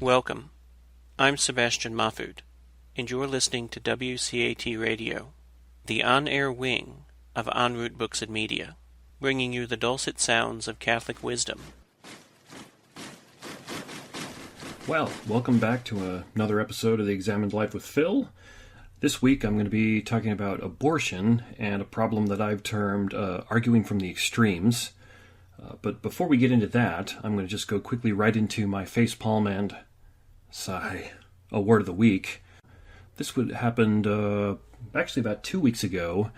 Welcome. I'm Sebastian Mahfood, and you're listening to WCAT Radio, the on-air wing of En route Books and Media, bringing you the dulcet sounds of Catholic wisdom. Well, welcome back to another episode of the Examined Life with Phil. This week I'm going to be talking about abortion and a problem that I've termed arguing from the extremes. But before we get into that, I'm going to just go quickly right into my facepalm and sigh, a word of the week. This happened actually about 2 weeks ago.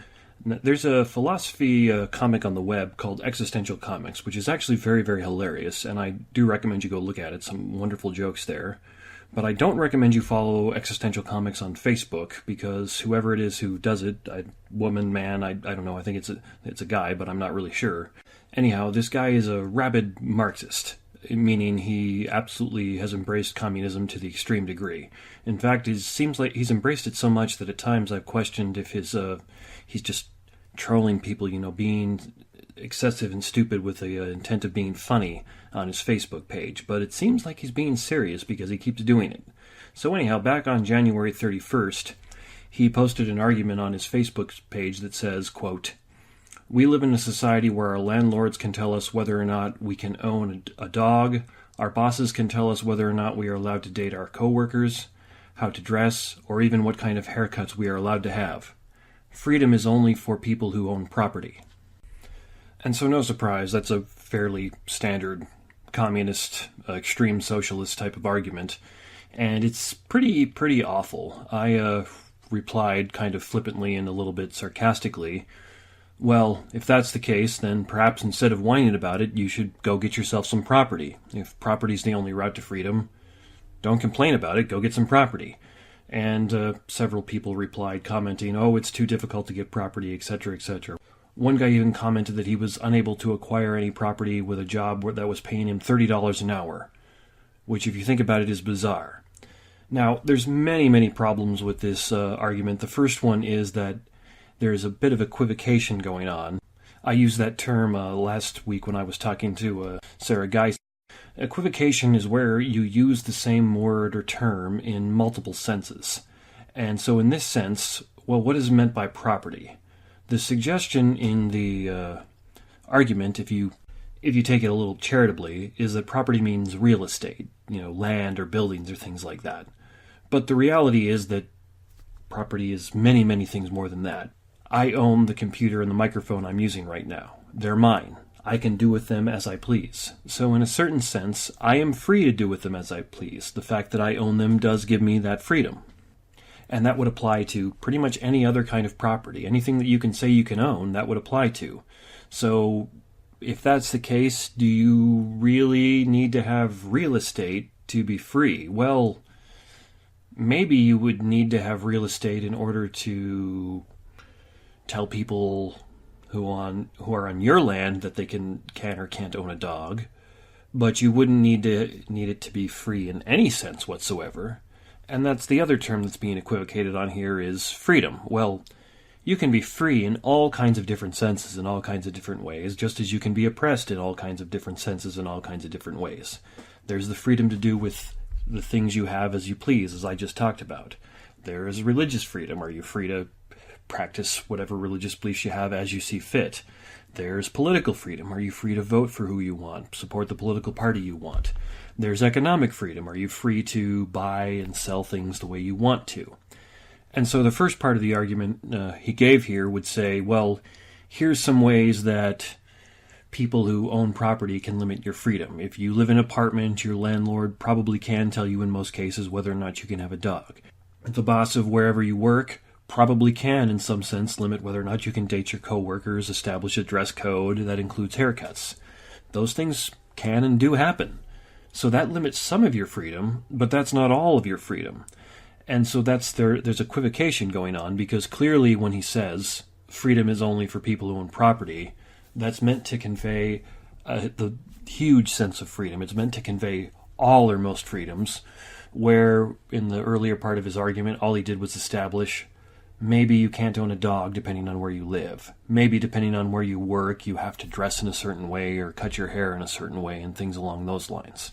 There's a philosophy comic on the web called Existential Comics, which is actually very, very hilarious, and I do recommend you go look at it. Some wonderful jokes there. But I don't recommend you follow Existential Comics on Facebook, because whoever it is who does it, woman, man, I don't know, I think it's a guy, but I'm not really sure. Anyhow, this guy is a rabid Marxist, meaning he absolutely has embraced communism to the extreme degree. In fact, it seems like he's embraced it so much that at times I've questioned if he's just trolling people, being excessive and stupid with the intent of being funny on his Facebook page. But it seems like he's being serious because he keeps doing it. So anyhow, back on January 31st, he posted an argument on his Facebook page that says, quote, "We live in a society where our landlords can tell us whether or not we can own a dog, our bosses can tell us whether or not we are allowed to date our coworkers, how to dress, or even what kind of haircuts we are allowed to have. Freedom is only for people who own property." And so no surprise, that's a fairly standard communist, extreme socialist type of argument, and it's pretty awful. I replied kind of flippantly and a little bit sarcastically, "Well, if that's the case, then perhaps instead of whining about it, you should go get yourself some property. If property's the only route to freedom, don't complain about it, go get some property." And several people replied, commenting, "Oh, it's too difficult to get property, etc., etc." One guy even commented that he was unable to acquire any property with a job that was paying him $30 an hour, which, if you think about it, is bizarre. Now, there's many problems with this argument. The first one is that there's a bit of equivocation going on. I used that term last week when I was talking to Sarah Geis. Equivocation is where you use the same word or term in multiple senses. And so in this sense, well, what is meant by property? The suggestion in the argument, if you take it a little charitably, is that property means real estate, land or buildings or things like that. But the reality is that property is many things more than that. I own the computer and the microphone I'm using right now. They're mine. I can do with them as I please. So in a certain sense, I am free to do with them as I please. The fact that I own them does give me that freedom. And that would apply to pretty much any other kind of property. Anything that you can say you can own, that would apply to. So if that's the case, do you really need to have real estate to be free? Well, maybe you would need to have real estate in order to tell people who are on your land that they can or can't own a dog, but you wouldn't need it to be free in any sense whatsoever. And that's the other term that's being equivocated on here is freedom. Well, you can be free in all kinds of different senses in all kinds of different ways, just as you can be oppressed in all kinds of different senses in all kinds of different ways. There's the freedom to do with the things you have as you please, as I just talked about. There is religious freedom. Are you free to practice whatever religious beliefs you have as you see fit? There's political freedom. Are you free to vote for who you want, support the political party you want? There's economic freedom. Are you free to buy and sell things the way you want to? And so the first part of the argument he gave here would say, well, here's some ways that people who own property can limit your freedom. If you live in an apartment, your landlord probably can tell you in most cases whether or not you can have a dog. The boss of wherever you work probably can, in some sense, limit whether or not you can date your coworkers, establish a dress code that includes haircuts. Those things can and do happen. So that limits some of your freedom, but that's not all of your freedom. And so there's equivocation going on, because clearly when he says freedom is only for people who own property, that's meant to convey the huge sense of freedom. It's meant to convey all or most freedoms, where in the earlier part of his argument, all he did was establish maybe you can't own a dog depending on where you live. Maybe depending on where you work, you have to dress in a certain way or cut your hair in a certain way and things along those lines.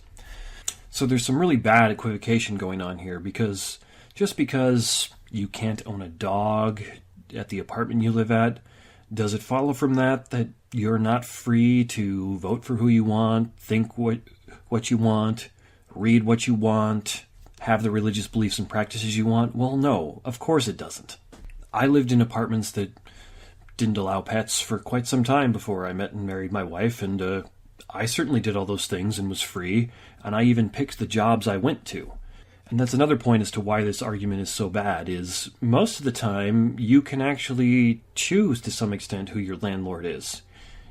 So there's some really bad equivocation going on here, because just because you can't own a dog at the apartment you live at, does it follow from that you're not free to vote for who you want, think what you want, read what you want, have the religious beliefs and practices you want? Well, no, of course it doesn't. I lived in apartments that didn't allow pets for quite some time before I met and married my wife, and I certainly did all those things and was free, and I even picked the jobs I went to. And that's another point as to why this argument is so bad, is most of the time you can actually choose to some extent who your landlord is.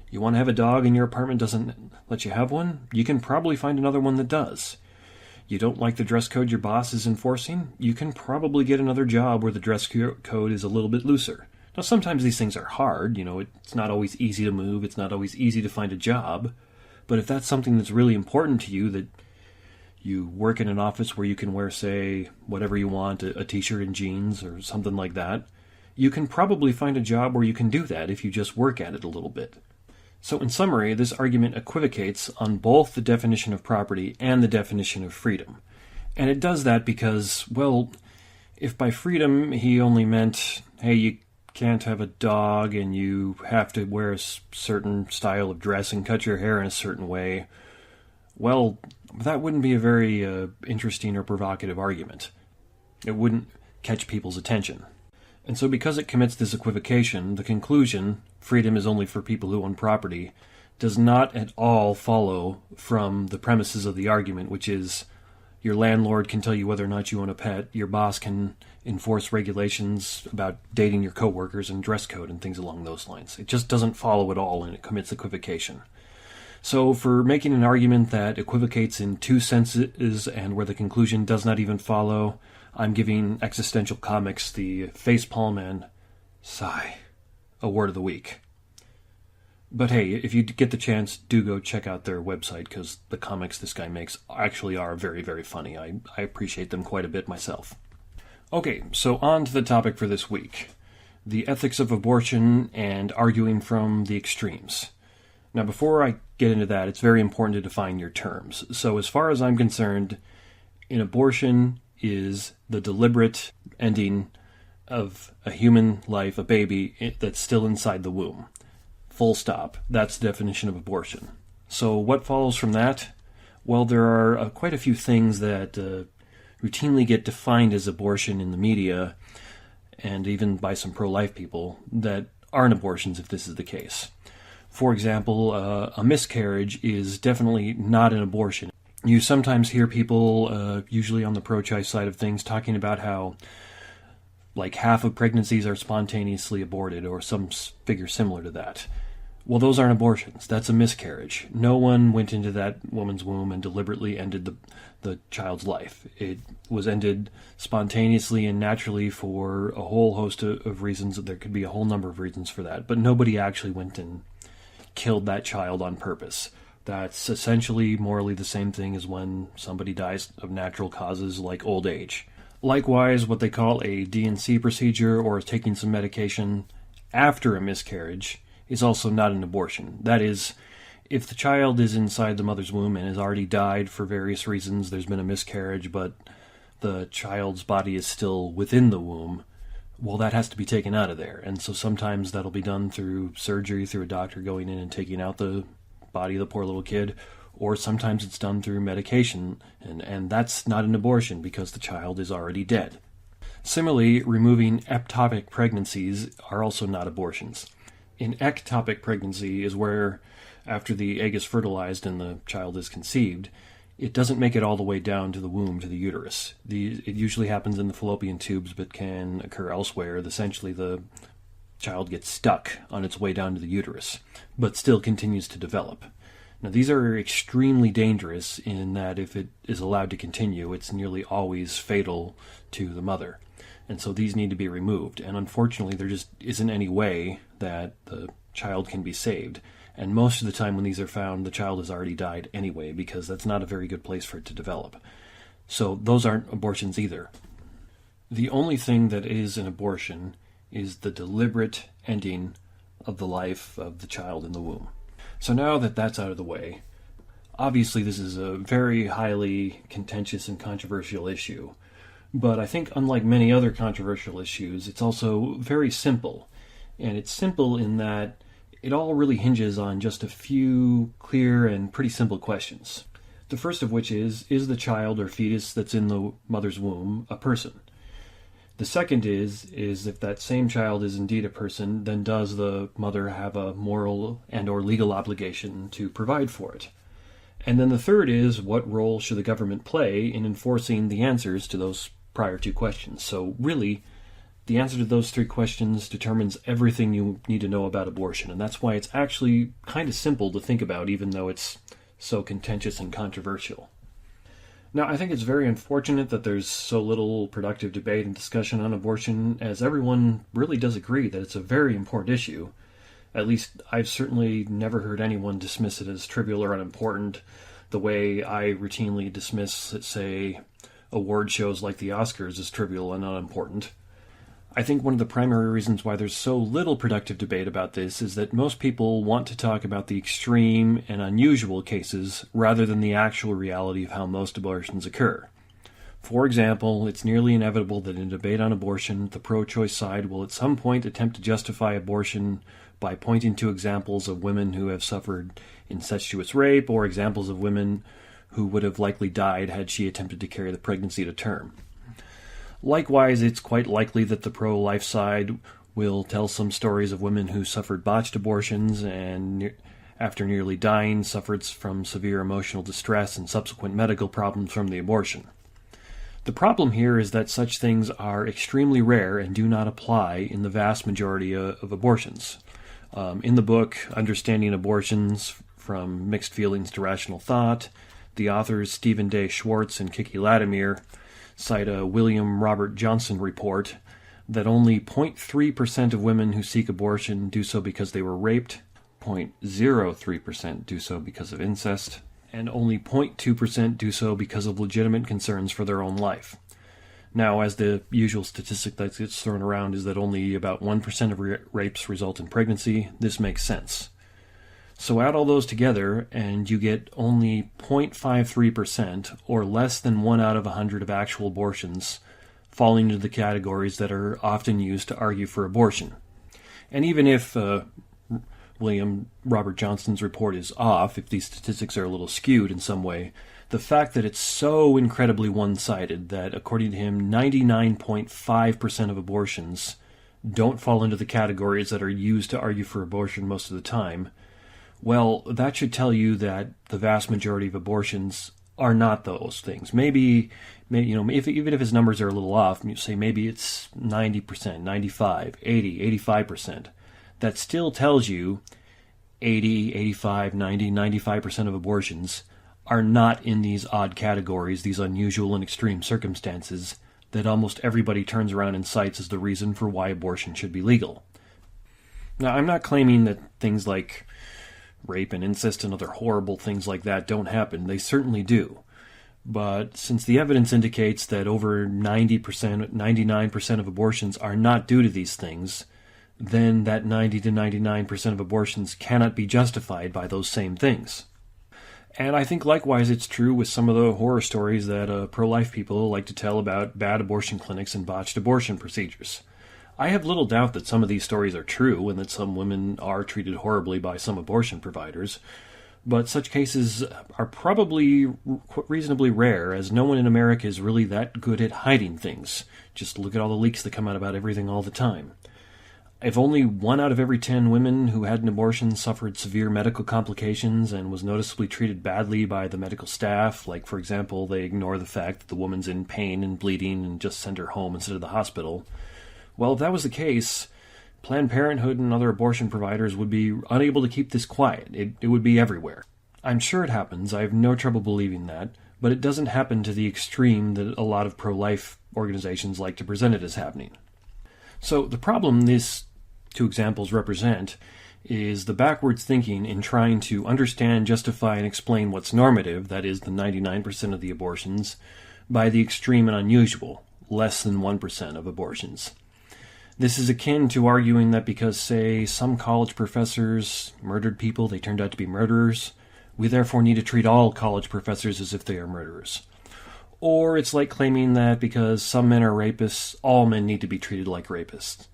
You want to have a dog and your apartment doesn't let you have one? You can probably find another one that does. You don't like the dress code your boss is enforcing? You can probably get another job where the dress code is a little bit looser. Now, sometimes these things are hard. It's not always easy to move. It's not always easy to find a job. But if that's something that's really important to you, that you work in an office where you can wear, say, whatever you want, a t-shirt and jeans or something like that, you can probably find a job where you can do that if you just work at it a little bit. So in summary, this argument equivocates on both the definition of property and the definition of freedom. And it does that because, well, if by freedom he only meant, hey, you can't have a dog and you have to wear a certain style of dress and cut your hair in a certain way, well, that wouldn't be a very interesting or provocative argument. It wouldn't catch people's attention. And so because it commits this equivocation, the conclusion, freedom is only for people who own property, does not at all follow from the premises of the argument, which is your landlord can tell you whether or not you own a pet, your boss can enforce regulations about dating your coworkers and dress code and things along those lines. It just doesn't follow at all, and it commits equivocation. So for making an argument that equivocates in two senses and where the conclusion does not even follow, I'm giving Existential Comics the facepalm and sigh award of the week. But hey, if you get the chance, do go check out their website, because the comics this guy makes actually are very, very funny. I appreciate them quite a bit myself. Okay, so on to the topic for this week. The ethics of abortion and arguing from the extremes. Now, before I get into that, it's very important to define your terms. So as far as I'm concerned, an abortion is the deliberate ending of a human life, a baby that's still inside the womb. Full stop. That's the definition of abortion. So what follows from that? Well, there are quite a few things that routinely get defined as abortion in the media, and even by some pro-life people, that aren't abortions if this is the case. For example, a miscarriage is definitely not an abortion. You sometimes hear people, usually on the pro-choice side of things, talking about how like half of pregnancies are spontaneously aborted, or some figure similar to that. Well, those aren't abortions. That's a miscarriage. No one went into that woman's womb and deliberately ended the child's life. It was ended spontaneously and naturally for a whole host of reasons. There could be a whole number of reasons for that, but nobody actually went and killed that child on purpose. That's essentially morally the same thing as when somebody dies of natural causes like old age. Likewise, what they call a D&C procedure, or taking some medication after a miscarriage, is also not an abortion. That is, if the child is inside the mother's womb and has already died for various reasons, there's been a miscarriage, but the child's body is still within the womb, well, that has to be taken out of there. And so sometimes that'll be done through surgery, through a doctor going in and taking out the body of the poor little kid, or sometimes it's done through medication, and that's not an abortion because the child is already dead. Similarly, removing ectopic pregnancies are also not abortions. An ectopic pregnancy is where, after the egg is fertilized and the child is conceived, it doesn't make it all the way down to the womb, to the uterus. It usually happens in the fallopian tubes, but can occur elsewhere. Essentially, the child gets stuck on its way down to the uterus, but still continues to develop. Now, these are extremely dangerous in that if it is allowed to continue, it's nearly always fatal to the mother. And so these need to be removed. And unfortunately, there just isn't any way that the child can be saved. And most of the time when these are found, the child has already died anyway, because that's not a very good place for it to develop. So those aren't abortions either. The only thing that is an abortion is the deliberate ending of the life of the child in the womb. So now that that's out of the way, Obviously, this is a very highly contentious and controversial issue, but I think unlike many other controversial issues, it's also very simple. And it's simple in that it all really hinges on just a few clear and pretty simple questions. The first of which is the child or fetus that's in the mother's womb a person? The second is if that same child is indeed a person, then does the mother have a moral and or legal obligation to provide for it? And then the third is, what role should the government play in enforcing the answers to those prior two questions? So really, the answer to those three questions determines everything you need to know about abortion, and that's why it's actually kind of simple to think about, even though it's so contentious and controversial. Now, I think it's very unfortunate that there's so little productive debate and discussion on abortion, as everyone really does agree that it's a very important issue. At least I've certainly never heard anyone dismiss it as trivial or unimportant, the way I routinely dismiss, let's say, award shows like the Oscars as trivial and unimportant. I think one of the primary reasons why there's so little productive debate about this is that most people want to talk about the extreme and unusual cases rather than the actual reality of how most abortions occur. For example, it's nearly inevitable that in a debate on abortion, the pro-choice side will at some point attempt to justify abortion by pointing to examples of women who have suffered incestuous rape or examples of women who would have likely died had she attempted to carry the pregnancy to term. Likewise, it's quite likely that the pro-life side will tell some stories of women who suffered botched abortions and, after nearly dying, suffered from severe emotional distress and subsequent medical problems from the abortion. The problem here is that such things are extremely rare and do not apply in the vast majority of abortions. In the book, Understanding Abortions, From Mixed Feelings to Rational Thought, the authors Stephen Day Schwartz and Kiki Latimer cite a William Robert Johnson report that only 0.3% of women who seek abortion do so because they were raped, 0.03% do so because of incest, and only 0.2% do so because of legitimate concerns for their own life. Now, as the usual statistic that gets thrown around is that only about 1% of rapes result in pregnancy, this makes sense. So add all those together, and you get only 0.53%, or less than 1 out of 100 of actual abortions, falling into the categories that are often used to argue for abortion. And even if William Robert Johnson's report is off, if these statistics are a little skewed in some way, the fact that it's so incredibly one-sided that, according to him, 99.5% of abortions don't fall into the categories that are used to argue for abortion most of the time, well, that should tell you that the vast majority of abortions are not those things. Maybe even if his numbers are a little off, you say maybe it's 90%, 95, 80, 85%. That still tells you 80, 85, 90, 95% of abortions are not in these odd categories, these unusual and extreme circumstances that almost everybody turns around and cites as the reason for why abortion should be legal. Now, I'm not claiming that things like rape and incest and other horrible things like that don't happen. They certainly do. But since the evidence indicates that over 90%, 99% of abortions are not due to these things, then that 90 to 99% of abortions cannot be justified by those same things. And I think likewise it's true with some of the horror stories that pro-life people like to tell about bad abortion clinics and botched abortion procedures. I have little doubt that some of these stories are true and that some women are treated horribly by some abortion providers, but such cases are probably reasonably rare, as no one in America is really that good at hiding things. Just look at all the leaks that come out about everything all the time. If only 1 out of every 10 women who had an abortion suffered severe medical complications and was noticeably treated badly by the medical staff, like, for example, they ignore the fact that the woman's in pain and bleeding and just send her home instead of the hospital, well, if that was the case, Planned Parenthood and other abortion providers would be unable to keep this quiet. It would be everywhere. I'm sure it happens. I have no trouble believing that, but it doesn't happen to the extreme that a lot of pro-life organizations like to present it as happening. So the problem these two examples represent is the backwards thinking in trying to understand, justify, and explain what's normative, that is, the 99% of the abortions, by the extreme and unusual, less than 1% of abortions. This is akin to arguing that because, say, some college professors murdered people, they turned out to be murderers, We therefore need to treat all college professors as if they are murderers. Or it's like claiming that because some men are rapists, all men need to be treated like rapists.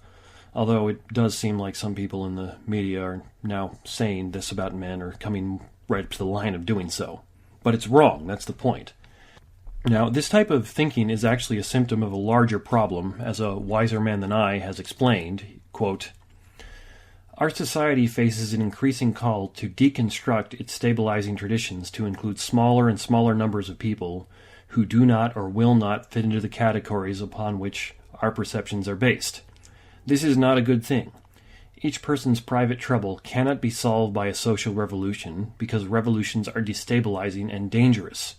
Although it does seem like some people in the media are now saying this about men, or coming right up to the line of doing so. But it's wrong, that's the point. Now, this type of thinking is actually a symptom of a larger problem, as a wiser man than I has explained. Quote, "Our society faces an increasing call to deconstruct its stabilizing traditions to include smaller and smaller numbers of people who do not or will not fit into the categories upon which our perceptions are based. This is not a good thing. Each person's private trouble cannot be solved by a social revolution, because revolutions are destabilizing and dangerous.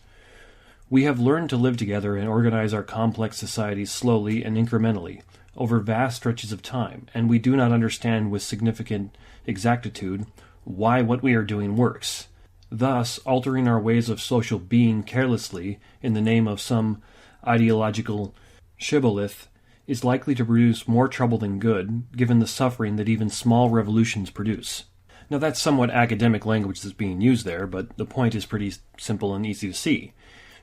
We have learned to live together and organize our complex societies slowly and incrementally, over vast stretches of time, and we do not understand with significant exactitude why what we are doing works. Thus, altering our ways of social being carelessly in the name of some ideological shibboleth is likely to produce more trouble than good, given the suffering that even small revolutions produce." Now, that's somewhat academic language that's being used there, but the point is pretty simple and easy to see.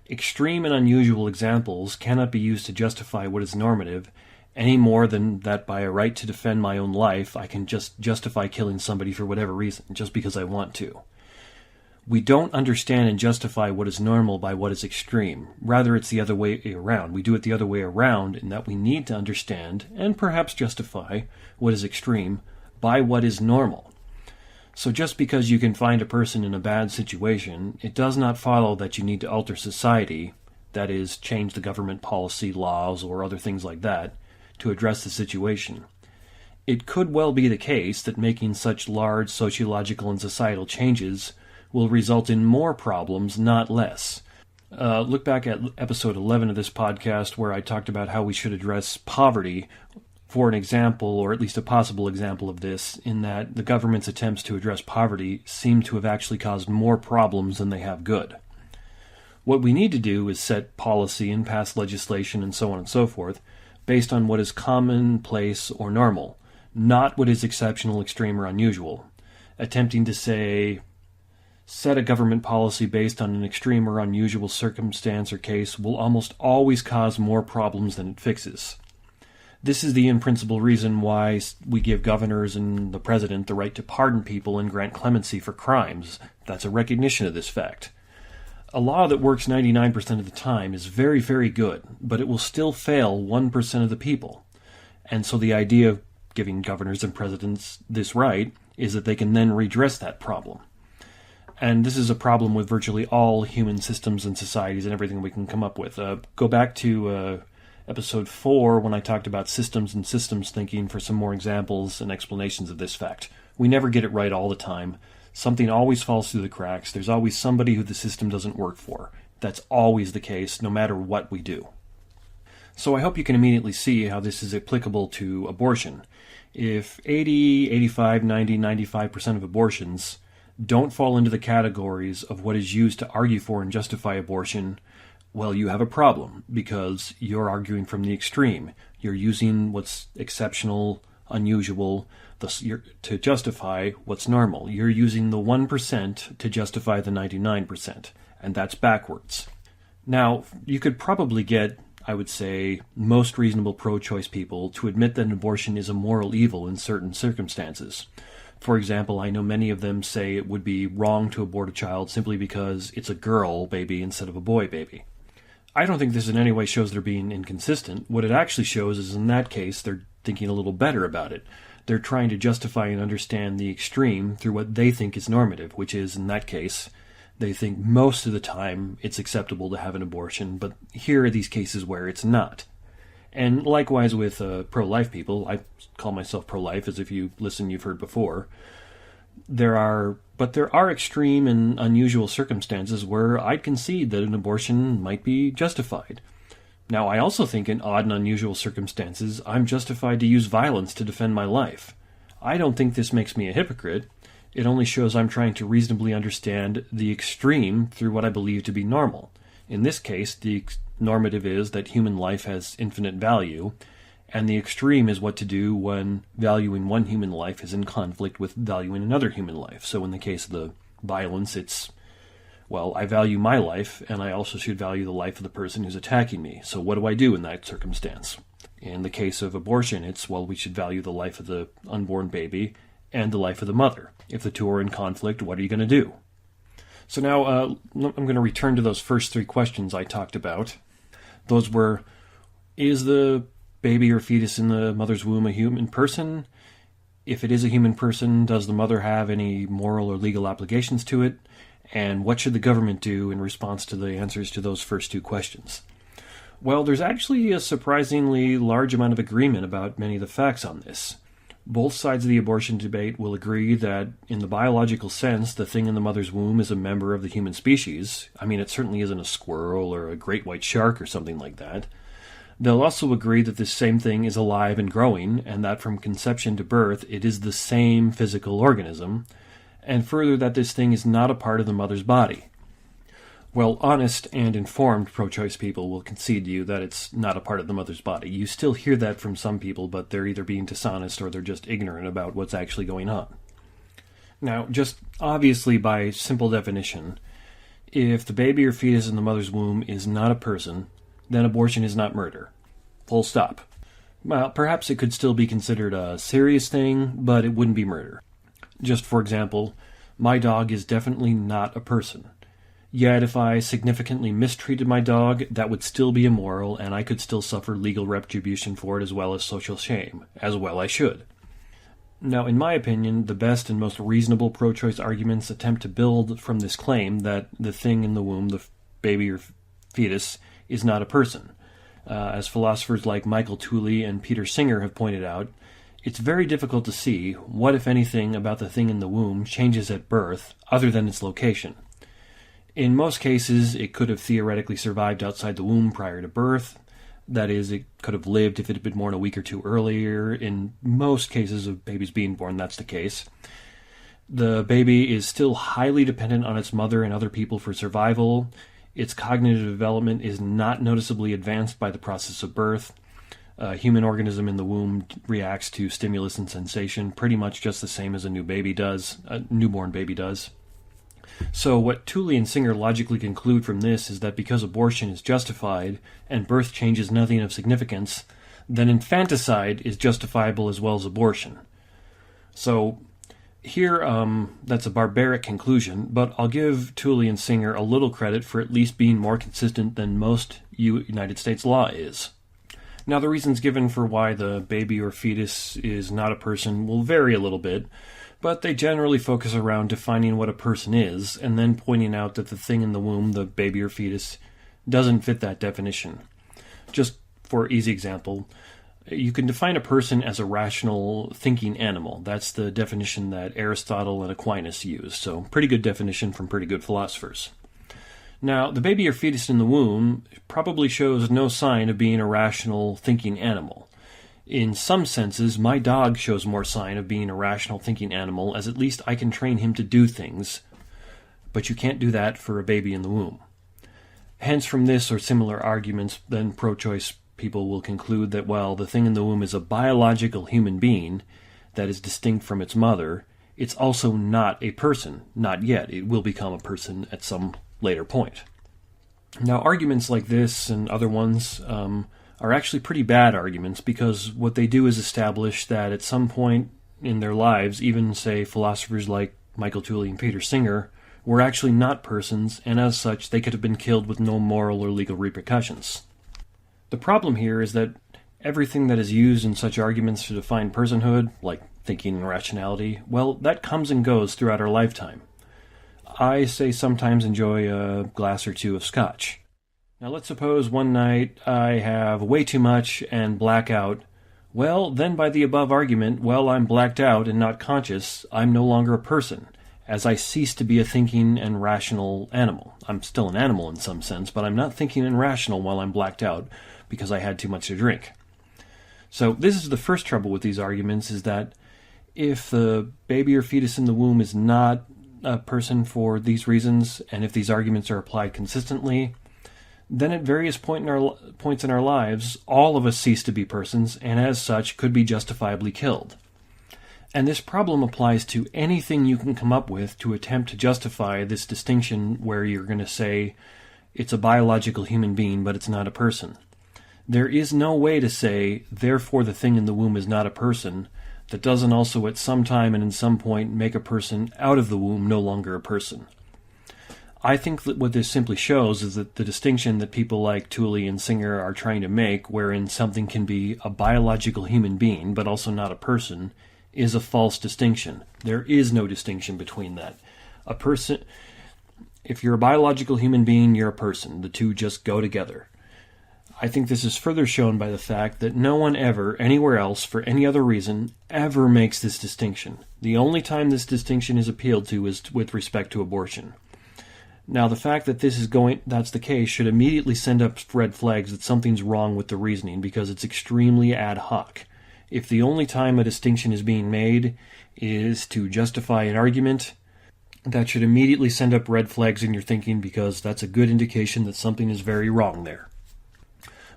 Extreme and unusual examples cannot be used to justify what is normative, any more than that by a right to defend my own life I can just justify killing somebody for whatever reason, just because I want to. We don't understand and justify what is normal by what is extreme. Rather, it's the other way around. We do it the other way around in that we need to understand, and perhaps justify, what is extreme by what is normal. So just because you can find a person in a bad situation, it does not follow that you need to alter society, that is, change the government policy, laws, or other things like that, to address the situation. It could well be the case that making such large sociological and societal changes will result in more problems, not less. Look back at episode 11 of this podcast, where I talked about how we should address poverty for an example, or at least a possible example of this, in that the government's attempts to address poverty seem to have actually caused more problems than they have good. What we need to do is set policy and pass legislation and so on and so forth based on what is commonplace or normal, not what is exceptional, extreme, or unusual. Attempting to say, set a government policy based on an extreme or unusual circumstance or case will almost always cause more problems than it fixes. This is the in-principle reason why we give governors and the president the right to pardon people and grant clemency for crimes. That's a recognition of this fact. A law that works 99% of the time is very, very good, but it will still fail 1% of the people. And so the idea of giving governors and presidents this right is that they can then redress that problem. And this is a problem with virtually all human systems and societies and everything we can come up with. Go back to episode 4 when I talked about systems and systems thinking for some more examples and explanations of this fact. We never get it right all the time. Something always falls through the cracks. There's always somebody who the system doesn't work for. That's always the case, no matter what we do. So I hope you can immediately see how this is applicable to abortion. If 80, 85, 90, 95% of abortions don't fall into the categories of what is used to argue for and justify abortion, well, you have a problem, because you're arguing from the extreme. You're using what's exceptional, unusual, to justify what's normal. You're using the 1% to justify the 99%, and that's backwards. Now, you could probably get, I would say, most reasonable pro-choice people to admit that abortion is a moral evil in certain circumstances. For example, I know many of them say it would be wrong to abort a child simply because it's a girl baby instead of a boy baby. I don't think this in any way shows they're being inconsistent. What it actually shows is, in that case, they're thinking a little better about it. They're trying to justify and understand the extreme through what they think is normative, which is, in that case, they think most of the time it's acceptable to have an abortion, but here are these cases where it's not. And likewise with pro-life people, I call myself pro-life, as if you listen, you've heard before. There are extreme and unusual circumstances where I'd concede that an abortion might be justified. Now, I also think in odd and unusual circumstances, I'm justified to use violence to defend my life. I don't think this makes me a hypocrite. It only shows I'm trying to reasonably understand the extreme through what I believe to be normal. In this case, the normative is that human life has infinite value, and the extreme is what to do when valuing one human life is in conflict with valuing another human life. So in the case of the violence, it's Well, I value my life, and I also should value the life of the person who's attacking me. So what do I do in that circumstance? In the case of abortion, it's, well, we should value the life of the unborn baby and the life of the mother. If the two are in conflict, what are you going to do? So now I'm going to return to those first three questions I talked about. Those were, is the baby or fetus in the mother's womb a human person? If it is a human person, does the mother have any moral or legal obligations to it? And what should the government do in response to the answers to those first two questions? Well, there's actually a surprisingly large amount of agreement about many of the facts on this. Both sides of the abortion debate will agree that, in the biological sense, the thing in the mother's womb is a member of the human species. I mean, it certainly isn't a squirrel or a great white shark or something like that. They'll also agree that this same thing is alive and growing, and that from conception to birth, it is the same physical organism, and further that this thing is not a part of the mother's body. Well, honest and informed pro-choice people will concede to you that it's not a part of the mother's body. You still hear that from some people, but they're either being dishonest or they're just ignorant about what's actually going on. Now, just obviously by simple definition, if the baby or fetus in the mother's womb is not a person, then abortion is not murder. Full stop. Well, perhaps it could still be considered a serious thing, but it wouldn't be murder. Just for example, my dog is definitely not a person. Yet if I significantly mistreated my dog, that would still be immoral, and I could still suffer legal retribution for it as well as social shame. As well I should. Now, in my opinion, the best and most reasonable pro-choice arguments attempt to build from this claim that the thing in the womb, the baby or fetus, is not a person. As philosophers like Michael Tooley and Peter Singer have pointed out, it's very difficult to see what, if anything, about the thing in the womb changes at birth, other than its location. In most cases, it could have theoretically survived outside the womb prior to birth. That is, it could have lived if it had been born a week or two earlier. In most cases of babies being born, that's the case. The baby is still highly dependent on its mother and other people for survival. Its cognitive development is not noticeably advanced by the process of birth. A human organism in the womb reacts to stimulus and sensation pretty much just the same as a newborn baby does. So what Tooley and Singer logically conclude from this is that because abortion is justified and birth changes nothing of significance, then infanticide is justifiable as well as abortion. So here, that's a barbaric conclusion, but I'll give Tooley and Singer a little credit for at least being more consistent than most United States law is. Now, the reasons given for why the baby or fetus is not a person will vary a little bit, but they generally focus around defining what a person is, and then pointing out that the thing in the womb, the baby or fetus, doesn't fit that definition. Just for easy example, you can define a person as a rational thinking animal. That's the definition that Aristotle and Aquinas used, so pretty good definition from pretty good philosophers. Now, the baby or fetus in the womb probably shows no sign of being a rational thinking animal. In some senses, my dog shows more sign of being a rational thinking animal, as at least I can train him to do things, but you can't do that for a baby in the womb. Hence, from this or similar arguments, then pro-choice people will conclude that while the thing in the womb is a biological human being that is distinct from its mother, it's also not a person. Not yet. It will become a person at some later point. Now, arguments like this and other ones are actually pretty bad arguments, because what they do is establish that at some point in their lives, even, say, philosophers like Michael Tooley and Peter Singer were actually not persons, and as such they could have been killed with no moral or legal repercussions. The problem here is that everything that is used in such arguments to define personhood, like thinking and rationality, well, that comes and goes throughout our lifetime. I, say, sometimes enjoy a glass or two of scotch. Now let's suppose one night I have way too much and black out. Well, then by the above argument, while I'm blacked out and not conscious, I'm no longer a person, as I cease to be a thinking and rational animal. I'm still an animal in some sense, but I'm not thinking and rational while I'm blacked out because I had too much to drink. So this is the first trouble with these arguments, is that if the baby or fetus in the womb is not a person for these reasons, and if these arguments are applied consistently, then at various points in our lives, all of us cease to be persons, and as such could be justifiably killed. And this problem applies to anything you can come up with to attempt to justify this distinction where you're going to say it's a biological human being, but it's not a person. There is no way to say, therefore the thing in the womb is not a person, that doesn't also at some time and in some point make a person out of the womb no longer a person. I think that what this simply shows is that the distinction that people like Tooley and Singer are trying to make, wherein something can be a biological human being but also not a person, is a false distinction. There is no distinction between that. A person, if you're a biological human being, you're a person. The two just go together. I think this is further shown by the fact that no one ever, anywhere else, for any other reason, ever makes this distinction. The only time this distinction is appealed to is with respect to abortion. Now, the fact that that's the case should immediately send up red flags that something's wrong with the reasoning, because it's extremely ad hoc. If the only time a distinction is being made is to justify an argument, that should immediately send up red flags in your thinking, because that's a good indication that something is very wrong there.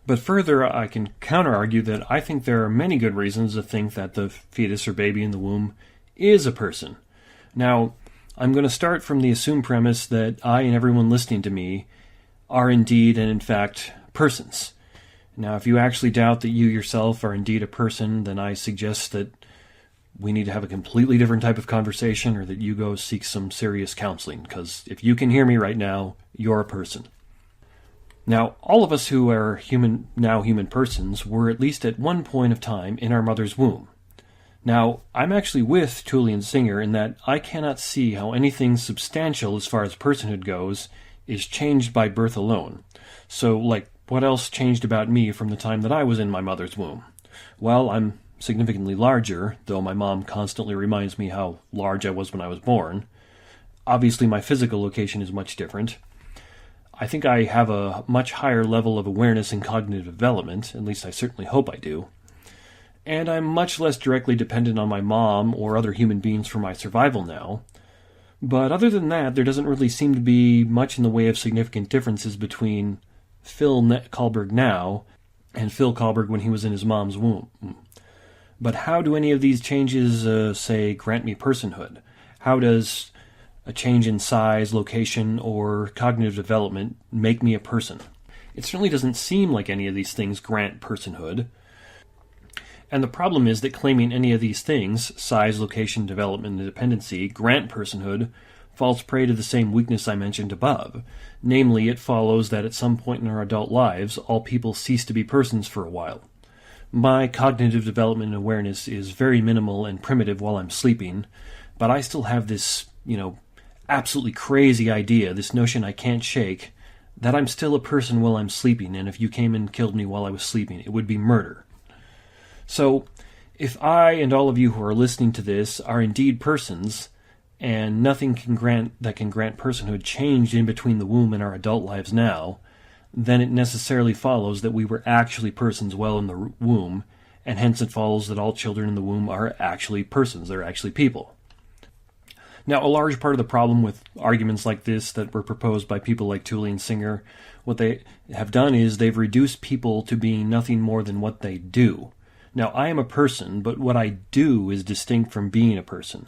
But further, I can counter-argue that I think there are many good reasons to think that the fetus or baby in the womb is a person. Now, I'm going to start from the assumed premise that I and everyone listening to me are indeed and in fact persons. Now, if you actually doubt that you yourself are indeed a person, then I suggest that we need to have a completely different type of conversation, or that you go seek some serious counseling, because if you can hear me right now, you're a person. Now, all of us who are human persons were at least at one point of time in our mother's womb. Now, I'm actually with Tooley and Singer in that I cannot see how anything substantial as far as personhood goes is changed by birth alone. So, what else changed about me from the time that I was in my mother's womb? Well, I'm significantly larger, though my mom constantly reminds me how large I was when I was born. Obviously, my physical location is much different. I think I have a much higher level of awareness and cognitive development, at least I certainly hope I do. And I'm much less directly dependent on my mom or other human beings for my survival now. But other than that, there doesn't really seem to be much in the way of significant differences between Phil Kallberg now and Phil Kallberg when he was in his mom's womb. But how do any of these changes, grant me personhood? How does a change in size, location, or cognitive development make me a person? It certainly doesn't seem like any of these things grant personhood. And the problem is that claiming any of these things, size, location, development, and dependency, grant personhood, falls prey to the same weakness I mentioned above. Namely, it follows that at some point in our adult lives, all people cease to be persons for a while. My cognitive development and awareness is very minimal and primitive while I'm sleeping, but I still have this, absolutely crazy idea, this notion I can't shake, that I'm still a person while I'm sleeping, and if you came and killed me while I was sleeping, it would be murder. So, if I and all of you who are listening to this are indeed persons, and nothing that can grant personhood changed in between the womb and our adult lives now, then it necessarily follows that we were actually persons while in the womb, and hence it follows that all children in the womb are actually persons, they're actually people. Now, a large part of the problem with arguments like this that were proposed by people like Tooley and Singer, what they have done is they've reduced people to being nothing more than what they do. Now, I am a person, but what I do is distinct from being a person.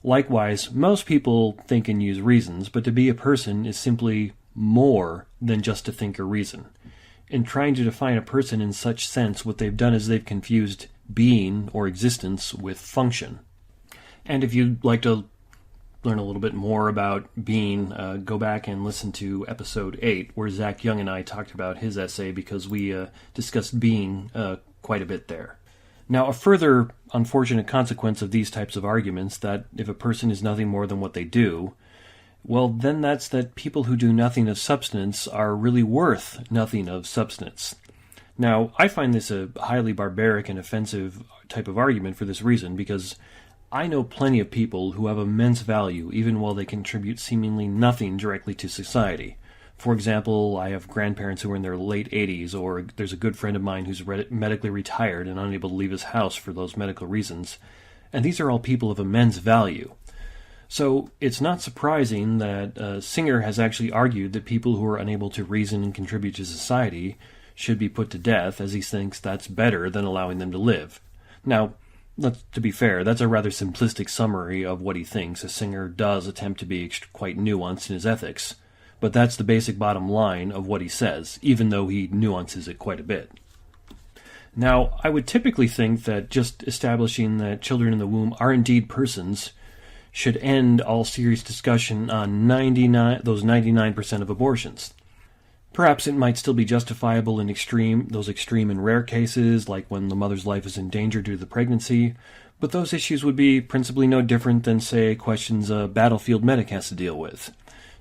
Likewise, most people think and use reasons, but to be a person is simply more than just to think or reason. In trying to define a person in such sense, what they've done is they've confused being or existence with function. And if you'd like to learn a little bit more about being, go back and listen to episode 8, where Zach Young and I talked about his essay, because we discussed being quite a bit there. Now, a further unfortunate consequence of these types of arguments, that if a person is nothing more than what they do, well, then that's that people who do nothing of substance are really worth nothing of substance. Now, I find this a highly barbaric and offensive type of argument for this reason, because I know plenty of people who have immense value even while they contribute seemingly nothing directly to society. For example, I have grandparents who are in their late 80s, or there's a good friend of mine who's medically retired and unable to leave his house for those medical reasons, and these are all people of immense value. So it's not surprising that Singer has actually argued that people who are unable to reason and contribute to society should be put to death, as he thinks that's better than allowing them to live. Now, To be fair, that's a rather simplistic summary of what he thinks. A Singer does attempt to be quite nuanced in his ethics, but that's the basic bottom line of what he says, even though he nuances it quite a bit. Now, I would typically think that just establishing that children in the womb are indeed persons should end all serious discussion on those 99% of abortions. Perhaps it might still be justifiable in those extreme and rare cases, like when the mother's life is in danger due to the pregnancy, but those issues would be principally no different than, say, questions a battlefield medic has to deal with.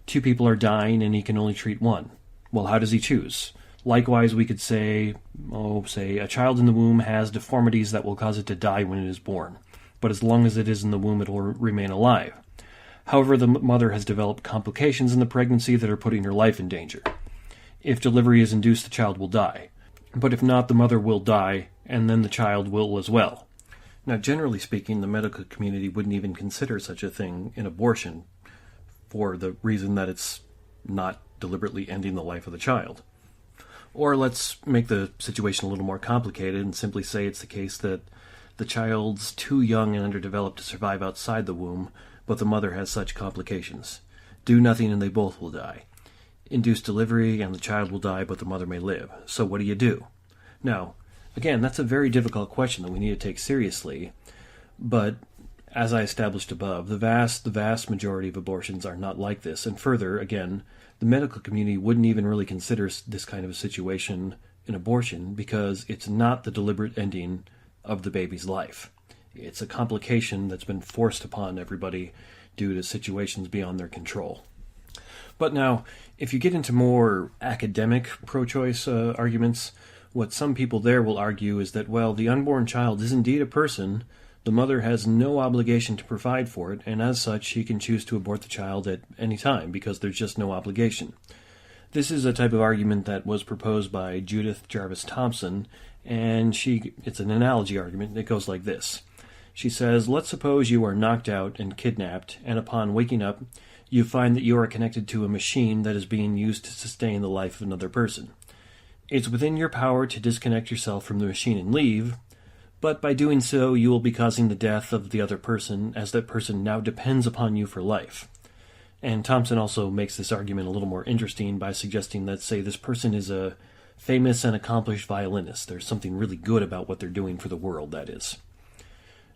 2 people are dying and he can only treat one. Well, how does he choose? Likewise, we could say a child in the womb has deformities that will cause it to die when it is born, but as long as it is in the womb, it will remain alive. However, the mother has developed complications in the pregnancy that are putting her life in danger. If delivery is induced, the child will die. But if not, the mother will die, and then the child will as well. Now, generally speaking, the medical community wouldn't even consider such a thing an abortion for the reason that it's not deliberately ending the life of the child. Or let's make the situation a little more complicated and simply say it's the case that the child's too young and underdeveloped to survive outside the womb, but the mother has such complications. Do nothing and they both will die. Induced delivery and the child will die, but the mother may live. So what do you do? Now, again, that's a very difficult question that we need to take seriously, but as I established above, the vast majority of abortions are not like this, and further, again, the medical community wouldn't even really consider this kind of a situation an abortion because it's not the deliberate ending of the baby's life. It's a complication that's been forced upon everybody due to situations beyond their control. But now, if you get into more academic pro-choice arguments, what some people there will argue is that, well, the unborn child is indeed a person, the mother has no obligation to provide for it, and as such, she can choose to abort the child at any time because there's just no obligation. This is a type of argument that was proposed by Judith Jarvis Thompson, and it's an analogy argument. It goes like this. She says, let's suppose you are knocked out and kidnapped, and upon waking up, you find that you are connected to a machine that is being used to sustain the life of another person. It's within your power to disconnect yourself from the machine and leave, but by doing so, you will be causing the death of the other person, as that person now depends upon you for life. And Thompson also makes this argument a little more interesting by suggesting that, say, this person is a famous and accomplished violinist. There's something really good about what they're doing for the world, that is.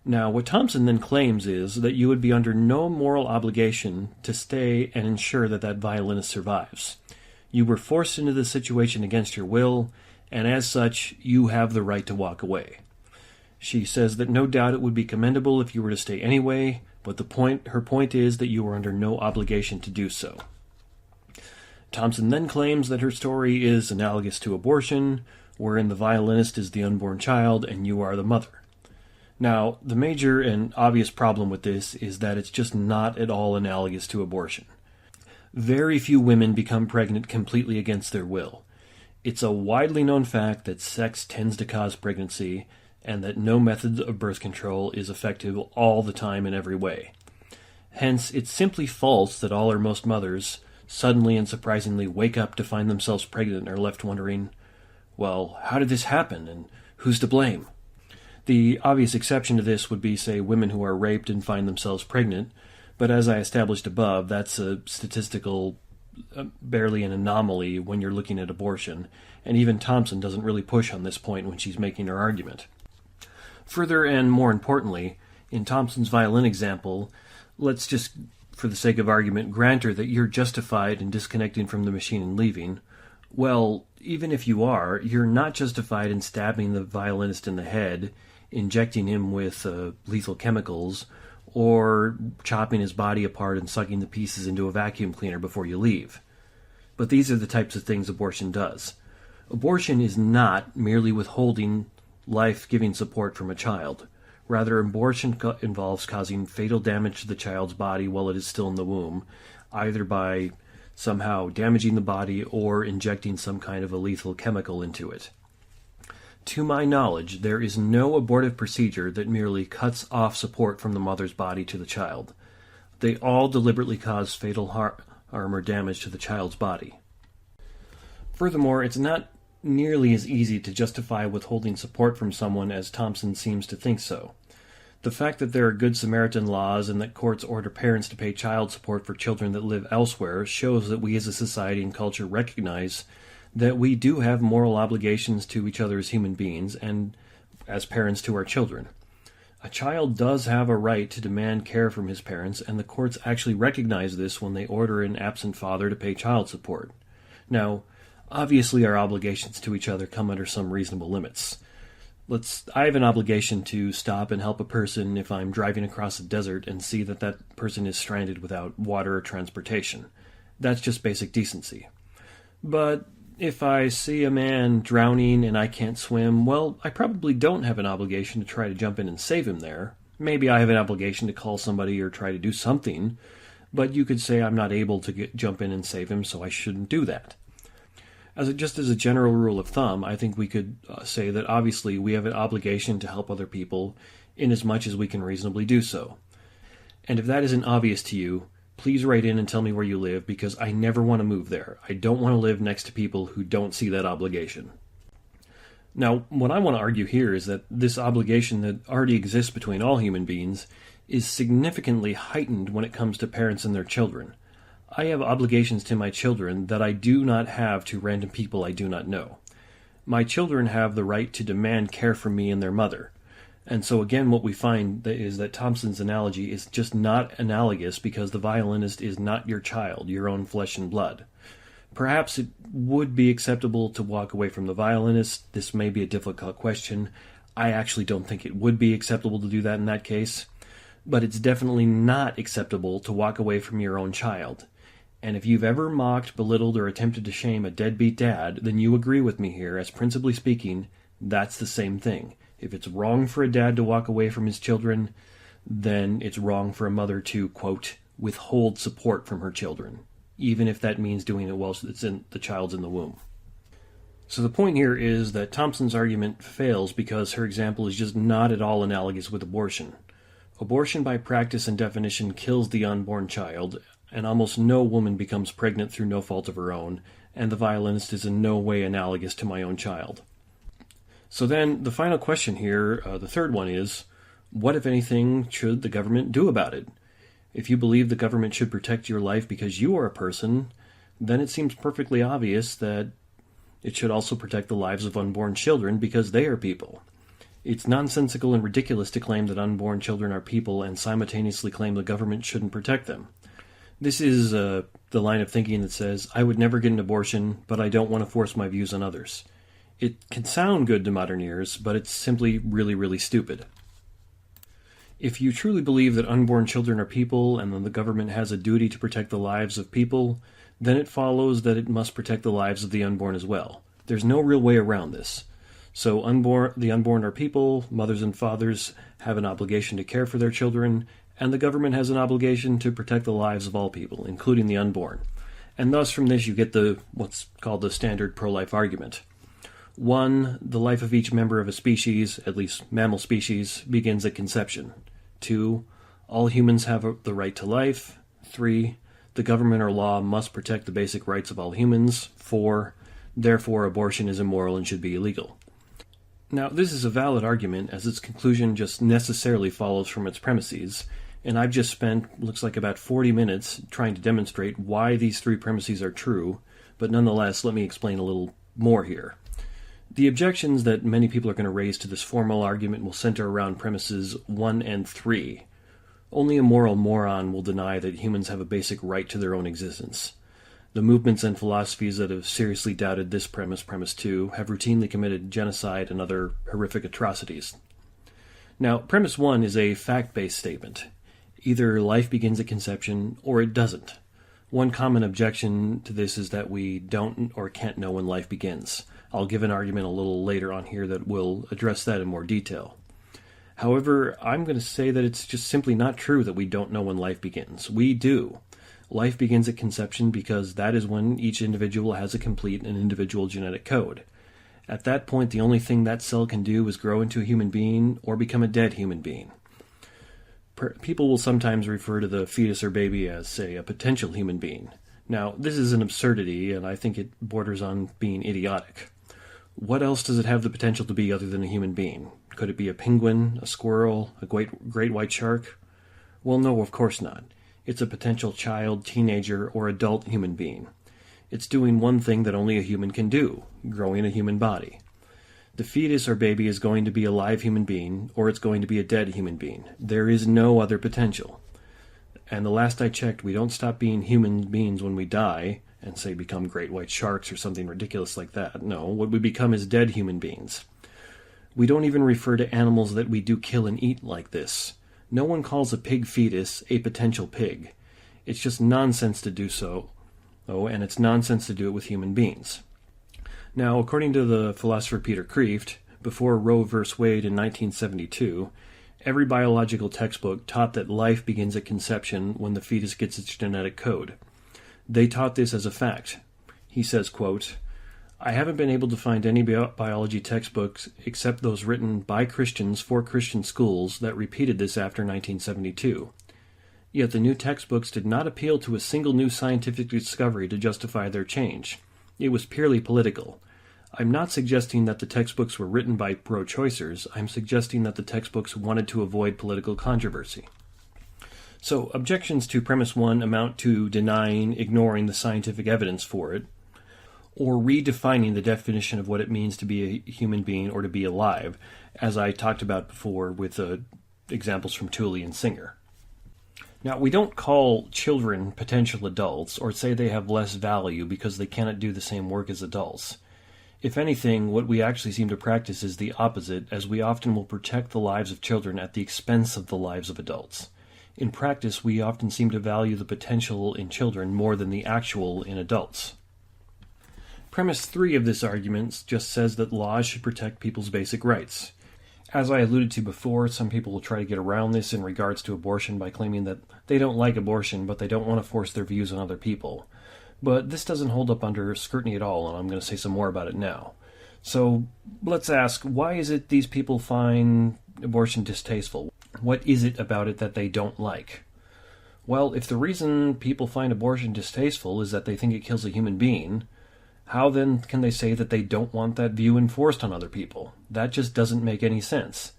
Now, what Thompson then claims is that you would be under no moral obligation to stay and ensure that that violinist survives. You were forced into the situation against your will, and as such, you have the right to walk away. She says that no doubt it would be commendable if you were to stay anyway, but her point is that you are under no obligation to do so. Thompson then claims that her story is analogous to abortion, wherein the violinist is the unborn child and you are the mother. Now, the major and obvious problem with this is that it's just not at all analogous to abortion. Very few women become pregnant completely against their will. It's a widely known fact that sex tends to cause pregnancy, and that no method of birth control is effective all the time in every way. Hence, it's simply false that all or most mothers suddenly and surprisingly wake up to find themselves pregnant and are left wondering, well, how did this happen, and who's to blame? The obvious exception to this would be, say, women who are raped and find themselves pregnant, but as I established above, that's a statistical, barely an anomaly when you're looking at abortion, and even Thompson doesn't really push on this point when she's making her argument. Further, and more importantly, in Thompson's violin example, let's just, for the sake of argument, grant her that you're justified in disconnecting from the machine and leaving. Well, even if you are, you're not justified in stabbing the violinist in the head, injecting him with lethal chemicals, or chopping his body apart and sucking the pieces into a vacuum cleaner before you leave. But these are the types of things abortion does. Abortion is not merely withholding life-giving support from a child. Rather, abortion involves causing fatal damage to the child's body while it is still in the womb, either by somehow damaging the body or injecting some kind of a lethal chemical into it. To my knowledge, there is no abortive procedure that merely cuts off support from the mother's body to the child. They all deliberately cause fatal harm or damage to the child's body. Furthermore, it's not nearly as easy to justify withholding support from someone as Thompson seems to think so. The fact that there are Good Samaritan laws and that courts order parents to pay child support for children that live elsewhere shows that we as a society and culture recognize that we do have moral obligations to each other as human beings and as parents to our children. A child does have a right to demand care from his parents, and the courts actually recognize this when they order an absent father to pay child support. Now, obviously our obligations to each other come under some reasonable limits. I have an obligation to stop and help a person if I'm driving across a desert and see that that person is stranded without water or transportation. That's just basic decency. But if I see a man drowning and I can't swim, well, I probably don't have an obligation to try to jump in and save him there. Maybe I have an obligation to call somebody or try to do something, but you could say I'm not able to jump in and save him, so I shouldn't do that. Just as a general rule of thumb, I think we could say that obviously we have an obligation to help other people in as much as we can reasonably do so. And if that isn't obvious to you, please write in and tell me where you live, because I never want to move there. I don't want to live next to people who don't see that obligation. Now, what I want to argue here is that this obligation that already exists between all human beings is significantly heightened when it comes to parents and their children. I have obligations to my children that I do not have to random people I do not know. My children have the right to demand care from me and their mother. And so again, what we find is that Thompson's analogy is just not analogous because the violinist is not your child, your own flesh and blood. Perhaps it would be acceptable to walk away from the violinist. This may be a difficult question. I actually don't think it would be acceptable to do that in that case. But it's definitely not acceptable to walk away from your own child. And if you've ever mocked, belittled, or attempted to shame a deadbeat dad, then you agree with me here, as principally speaking, that's the same thing. If it's wrong for a dad to walk away from his children, then it's wrong for a mother to, quote, withhold support from her children, even if that means doing it while the child's in the womb. So the point here is that Thompson's argument fails because her example is just not at all analogous with abortion. Abortion by practice and definition kills the unborn child, and almost no woman becomes pregnant through no fault of her own, and the violinist is in no way analogous to my own child. So then, the final question here, the third one is, what, if anything, should the government do about it? If you believe the government should protect your life because you are a person, then it seems perfectly obvious that it should also protect the lives of unborn children because they are people. It's nonsensical and ridiculous to claim that unborn children are people and simultaneously claim the government shouldn't protect them. This is the line of thinking that says, I would never get an abortion, but I don't want to force my views on others. It can sound good to modern ears, but it's simply really, really stupid. If you truly believe that unborn children are people and that the government has a duty to protect the lives of people, then it follows that it must protect the lives of the unborn as well. There's no real way around this. So the unborn are people, mothers and fathers have an obligation to care for their children, and the government has an obligation to protect the lives of all people, including the unborn. And thus from this you get what's called the standard pro-life argument. 1. The life of each member of a species, at least mammal species, begins at conception. 2. All humans have the right to life. 3. The government or law must protect the basic rights of all humans. 4. Therefore, abortion is immoral and should be illegal. Now, this is a valid argument, as its conclusion just necessarily follows from its premises, and I've just spent, looks like about 40 minutes trying to demonstrate why these three premises are true, but nonetheless, let me explain a little more here. The objections that many people are going to raise to this formal argument will center around premises 1 and 3. Only a moral moron will deny that humans have a basic right to their own existence. The movements and philosophies that have seriously doubted this premise 2, have routinely committed genocide and other horrific atrocities. Now, premise 1 is a fact-based statement. Either life begins at conception or it doesn't. One common objection to this is that we don't or can't know when life begins. I'll give an argument a little later on here that will address that in more detail. However, I'm going to say that it's just simply not true that we don't know when life begins. We do. Life begins at conception because that is when each individual has a complete and individual genetic code. At that point, the only thing that cell can do is grow into a human being or become a dead human being. People will sometimes refer to the fetus or baby as, say, a potential human being. Now, this is an absurdity, and I think it borders on being idiotic. What else does it have the potential to be other than a human being? Could it be a penguin, a squirrel, a great white shark? Well, no, of course not. It's a potential child, teenager, or adult human being. It's doing one thing that only a human can do, growing a human body. The fetus or baby is going to be a live human being, or it's going to be a dead human being. There is no other potential. And the last I checked, we don't stop being human beings when we die, and say become great white sharks or something ridiculous like that. No, what we become is dead human beings. We don't even refer to animals that we do kill and eat like this. No one calls a pig fetus a potential pig. It's just nonsense to do so, and it's nonsense to do it with human beings. Now, according to the philosopher Peter Kreeft, before Roe v. Wade in 1972, every biological textbook taught that life begins at conception when the fetus gets its genetic code. They taught this as a fact. He says, quote, "I haven't been able to find any biology textbooks except those written by Christians for Christian schools that repeated this after 1972. Yet the new textbooks did not appeal to a single new scientific discovery to justify their change. It was purely political. I'm not suggesting that the textbooks were written by pro-choicers. I'm suggesting that the textbooks wanted to avoid political controversy." So, objections to premise 1 amount to denying, ignoring the scientific evidence for it, or redefining the definition of what it means to be a human being or to be alive, as I talked about before with examples from Tooley and Singer. Now, we don't call children potential adults or say they have less value because they cannot do the same work as adults. If anything, what we actually seem to practice is the opposite, as we often will protect the lives of children at the expense of the lives of adults. In practice, we often seem to value the potential in children more than the actual in adults. Premise 3 of this argument just says that laws should protect people's basic rights. As I alluded to before, some people will try to get around this in regards to abortion by claiming that they don't like abortion, but they don't want to force their views on other people. But this doesn't hold up under scrutiny at all, and I'm going to say some more about it now. So let's ask, why is it these people find abortion distasteful? What is it about it that they don't like? Well, if the reason people find abortion distasteful is that they think it kills a human being, how then can they say that they don't want that view enforced on other people? That just doesn't make any sense.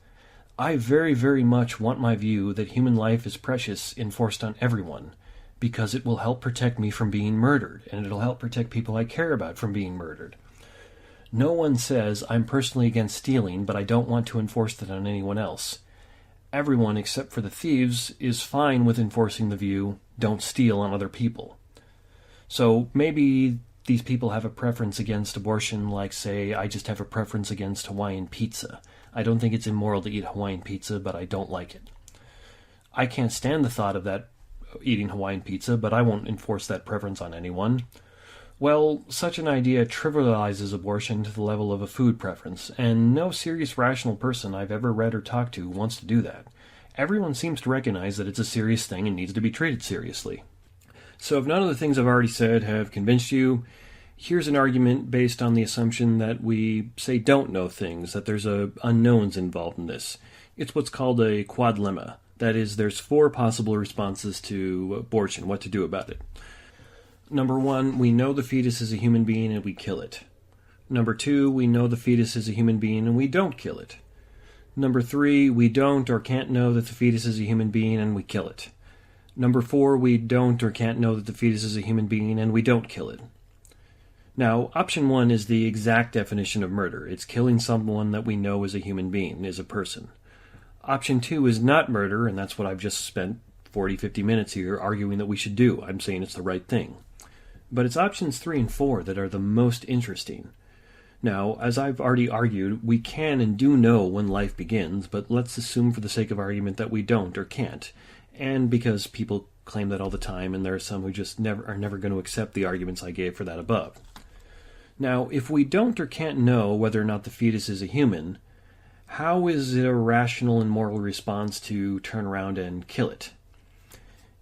I very, very much want my view that human life is precious enforced on everyone, because it will help protect me from being murdered, and it'll help protect people I care about from being murdered. No one says, I'm personally against stealing, but I don't want to enforce that on anyone else. Everyone, except for the thieves, is fine with enforcing the view, don't steal on other people. So maybe these people have a preference against abortion, like, say, I just have a preference against Hawaiian pizza. I don't think it's immoral to eat Hawaiian pizza, but I don't like it. I can't stand the thought of that, eating Hawaiian pizza, but I won't enforce that preference on anyone. Well, such an idea trivializes abortion to the level of a food preference, and no serious rational person I've ever read or talked to wants to do that. Everyone seems to recognize that it's a serious thing and needs to be treated seriously. So if none of the things I've already said have convinced you, here's an argument based on the assumption that we, say, don't know things, that there's unknowns involved in this. It's what's called a quadlemma. That is, there's 4 possible responses to abortion, what to do about it. Number 1, we know the fetus is a human being and we kill it. Number 2, we know the fetus is a human being and we don't kill it. Number 3, we don't or can't know that the fetus is a human being and we kill it. Number 4, we don't or can't know that the fetus is a human being and we don't kill it. Now, option 1 is the exact definition of murder. It's killing someone that we know is a human being, is a person. Option 2 is not murder, and that's what I've just spent 40-50 minutes here arguing that we should do. I'm saying it's the right thing. But it's options 3 and 4 that are the most interesting. Now, as I've already argued, we can and do know when life begins, but let's assume for the sake of argument that we don't or can't. And because people claim that all the time, and there are some who just are never going to accept the arguments I gave for that above. Now, if we don't or can't know whether or not the fetus is a human, how is it a rational and moral response to turn around and kill it?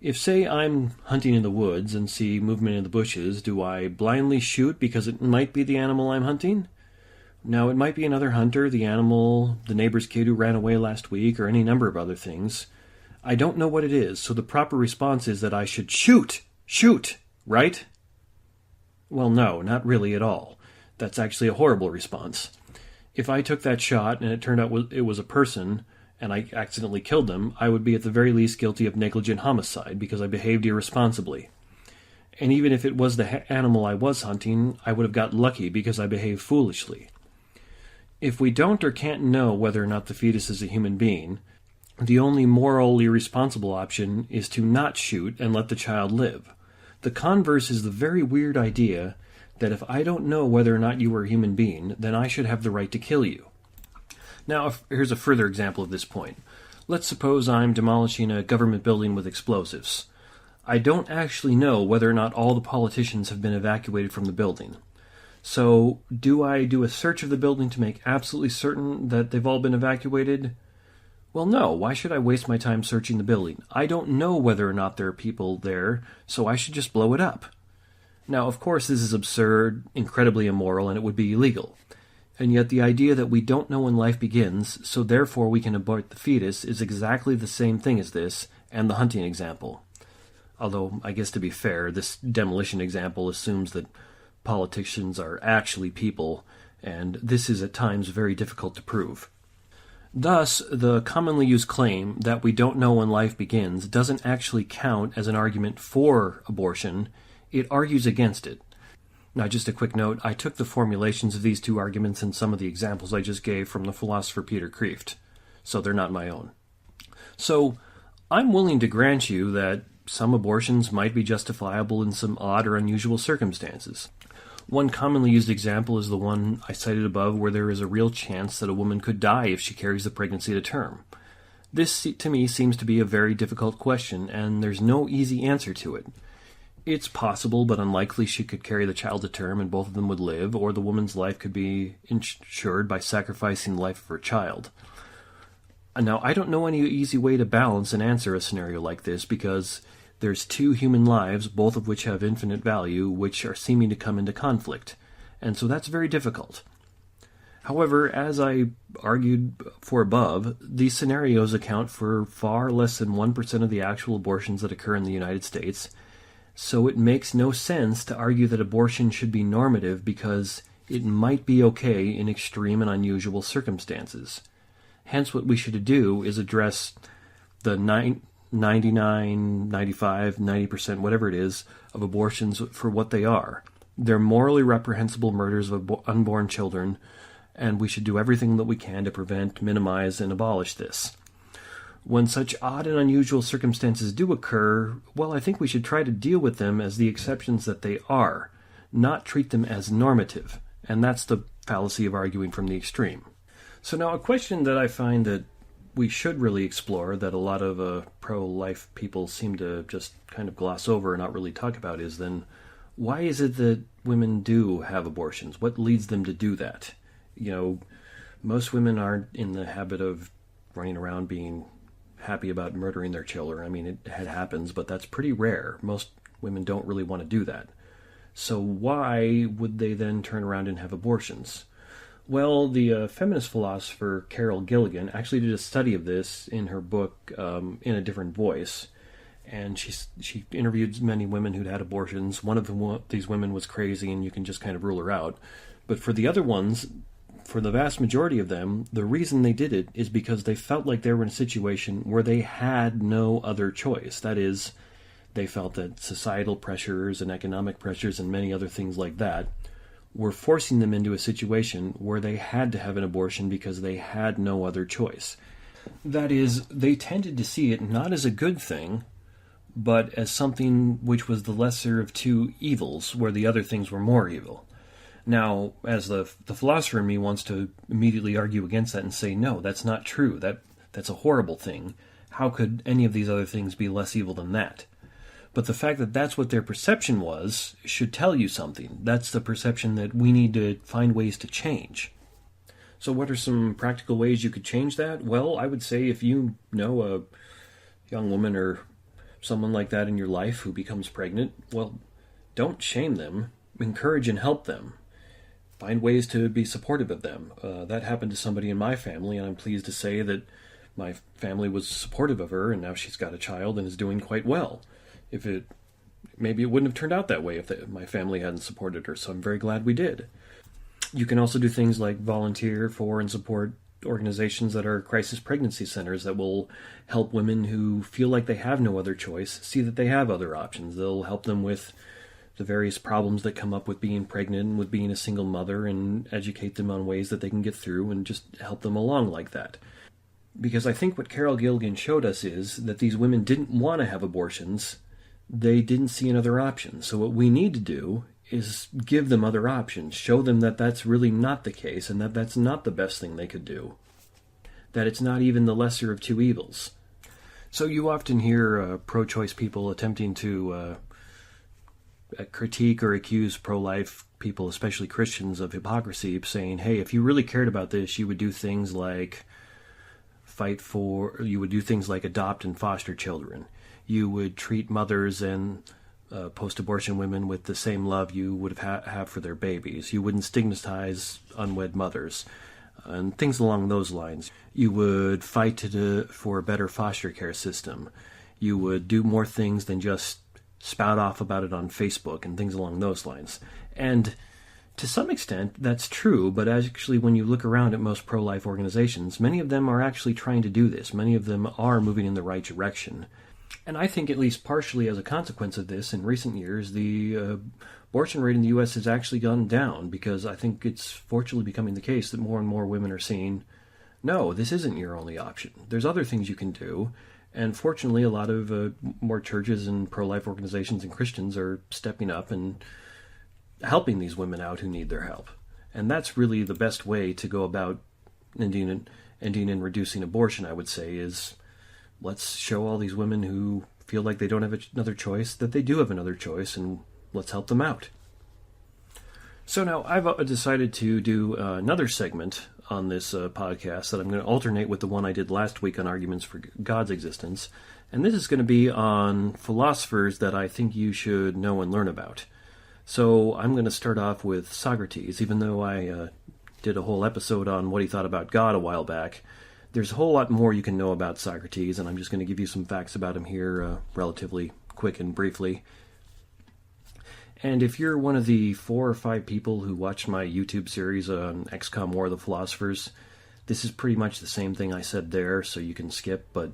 If, say, I'm hunting in the woods and see movement in the bushes, do I blindly shoot because it might be the animal I'm hunting? Now, it might be another hunter, the animal, the neighbor's kid who ran away last week, or any number of other things. I don't know what it is, so the proper response is that I should shoot, right? Well, no, not really at all. That's actually a horrible response. If I took that shot and it turned out it was a person and I accidentally killed them, I would be at the very least guilty of negligent homicide because I behaved irresponsibly. And even if it was the animal I was hunting, I would have got lucky because I behaved foolishly. If we don't or can't know whether or not the fetus is a human being, the only morally responsible option is to not shoot and let the child live. The converse is the very weird idea that if I don't know whether or not you are a human being, then I should have the right to kill you. Now, here's a further example of this point. Let's suppose I'm demolishing a government building with explosives. I don't actually know whether or not all the politicians have been evacuated from the building. So, do I do a search of the building to make absolutely certain that they've all been evacuated? Well, no. Why should I waste my time searching the building? I don't know whether or not there are people there, so I should just blow it up. Now, of course, this is absurd, incredibly immoral, and it would be illegal. And yet the idea that we don't know when life begins, so therefore we can abort the fetus, is exactly the same thing as this and the hunting example. Although, I guess to be fair, this demolition example assumes that politicians are actually people, and this is at times very difficult to prove. Thus, the commonly used claim that we don't know when life begins doesn't actually count as an argument for abortion. It argues against it. Now, just a quick note, I took the formulations of these two arguments and some of the examples I just gave from the philosopher Peter Kreeft, so they're not my own. So, I'm willing to grant you that some abortions might be justifiable in some odd or unusual circumstances. One commonly used example is the one I cited above, where there is a real chance that a woman could die if she carries the pregnancy to term. This, to me, seems to be a very difficult question, and there's no easy answer to it. It's possible, but unlikely she could carry the child to term and both of them would live, or the woman's life could be ensured by sacrificing the life of her child. Now, I don't know any easy way to balance and answer a scenario like this, because there's two human lives, both of which have infinite value, which are seeming to come into conflict, and so that's very difficult. However, as I argued for above, these scenarios account for far less than 1% of the actual abortions that occur in the United States, so it makes no sense to argue that abortion should be normative because it might be okay in extreme and unusual circumstances. Hence, what we should do is address the 99, 95, 90%, whatever it is, of abortions for what they are. They're morally reprehensible murders of unborn children, and we should do everything that we can to prevent, minimize, and abolish this. When such odd and unusual circumstances do occur, well, I think we should try to deal with them as the exceptions that they are, not treat them as normative, and that's the fallacy of arguing from the extreme. So now a question that I find that we should really explore, that a lot of pro-life people seem to just kind of gloss over and not really talk about, is then, why is it that women do have abortions? What leads them to do that? You know, most women aren't in the habit of running around being happy about murdering their children. I mean, it happens, but that's pretty rare. Most women don't really want to do that. So why would they then turn around and have abortions? Well, the feminist philosopher Carol Gilligan actually did a study of this in her book, In a Different Voice, and she interviewed many women who'd had abortions. One of these women was crazy, and you can just kind of rule her out. But for the other ones, for the vast majority of them, the reason they did it is because they felt like they were in a situation where they had no other choice. That is, they felt that societal pressures and economic pressures and many other things like that were forcing them into a situation where they had to have an abortion because they had no other choice. That is, they tended to see it not as a good thing, but as something which was the lesser of two evils, where the other things were more evil. Now, as the philosopher in me wants to immediately argue against that and say, no, that's not true. That's a horrible thing. How could any of these other things be less evil than that? But the fact that that's what their perception was should tell you something. That's the perception that we need to find ways to change. So what are some practical ways you could change that? Well, I would say if you know a young woman or someone like that in your life who becomes pregnant, well, don't shame them. Encourage and help them. Find ways to be supportive of them. That happened to somebody in my family, and I'm pleased to say that my family was supportive of her, and now she's got a child and is doing quite well. Maybe it wouldn't have turned out that way if my family hadn't supported her, so I'm very glad we did. You can also do things like volunteer for and support organizations that are crisis pregnancy centers that will help women who feel like they have no other choice see that they have other options. They'll help them with the various problems that come up with being pregnant and with being a single mother, and educate them on ways that they can get through and just help them along like that. Because I think what Carol Gilligan showed us is that these women didn't want to have abortions. They didn't see another option. So what we need to do is give them other options, show them that that's really not the case and that that's not the best thing they could do, that it's not even the lesser of two evils. So you often hear pro-choice people attempting to critique or accuse pro-life people, especially Christians, of hypocrisy, saying, hey, if you really cared about this, you would do things like adopt and foster children. You would treat mothers and post-abortion women with the same love you would have for their babies. You wouldn't stigmatize unwed mothers and things along those lines. You would fight for a better foster care system. You would do more things than just spout off about it on Facebook and things along those lines. And to some extent, that's true, but actually when you look around at most pro-life organizations, many of them are actually trying to do this. Many of them are moving in the right direction. And I think at least partially as a consequence of this, in recent years, the abortion rate in the U.S. has actually gone down, because I think it's fortunately becoming the case that more and more women are saying, no, this isn't your only option. There's other things you can do. And fortunately, a lot of more churches and pro-life organizations and Christians are stepping up and helping these women out who need their help. And that's really the best way to go about ending and reducing abortion, I would say, is let's show all these women who feel like they don't have another choice that they do have another choice, and let's help them out. So now I've decided to do another segment on this podcast that I'm going to alternate with the one I did last week on arguments for God's existence. And this is going to be on philosophers that I think you should know and learn about. So I'm going to start off with Socrates. Even though I did a whole episode on what he thought about God a while back, there's a whole lot more you can know about Socrates, and I'm just going to give you some facts about him here relatively quick and briefly. And if you're one of the 4 or 5 people who watched my YouTube series on XCOM War of the Philosophers, this is pretty much the same thing I said there, so you can skip, but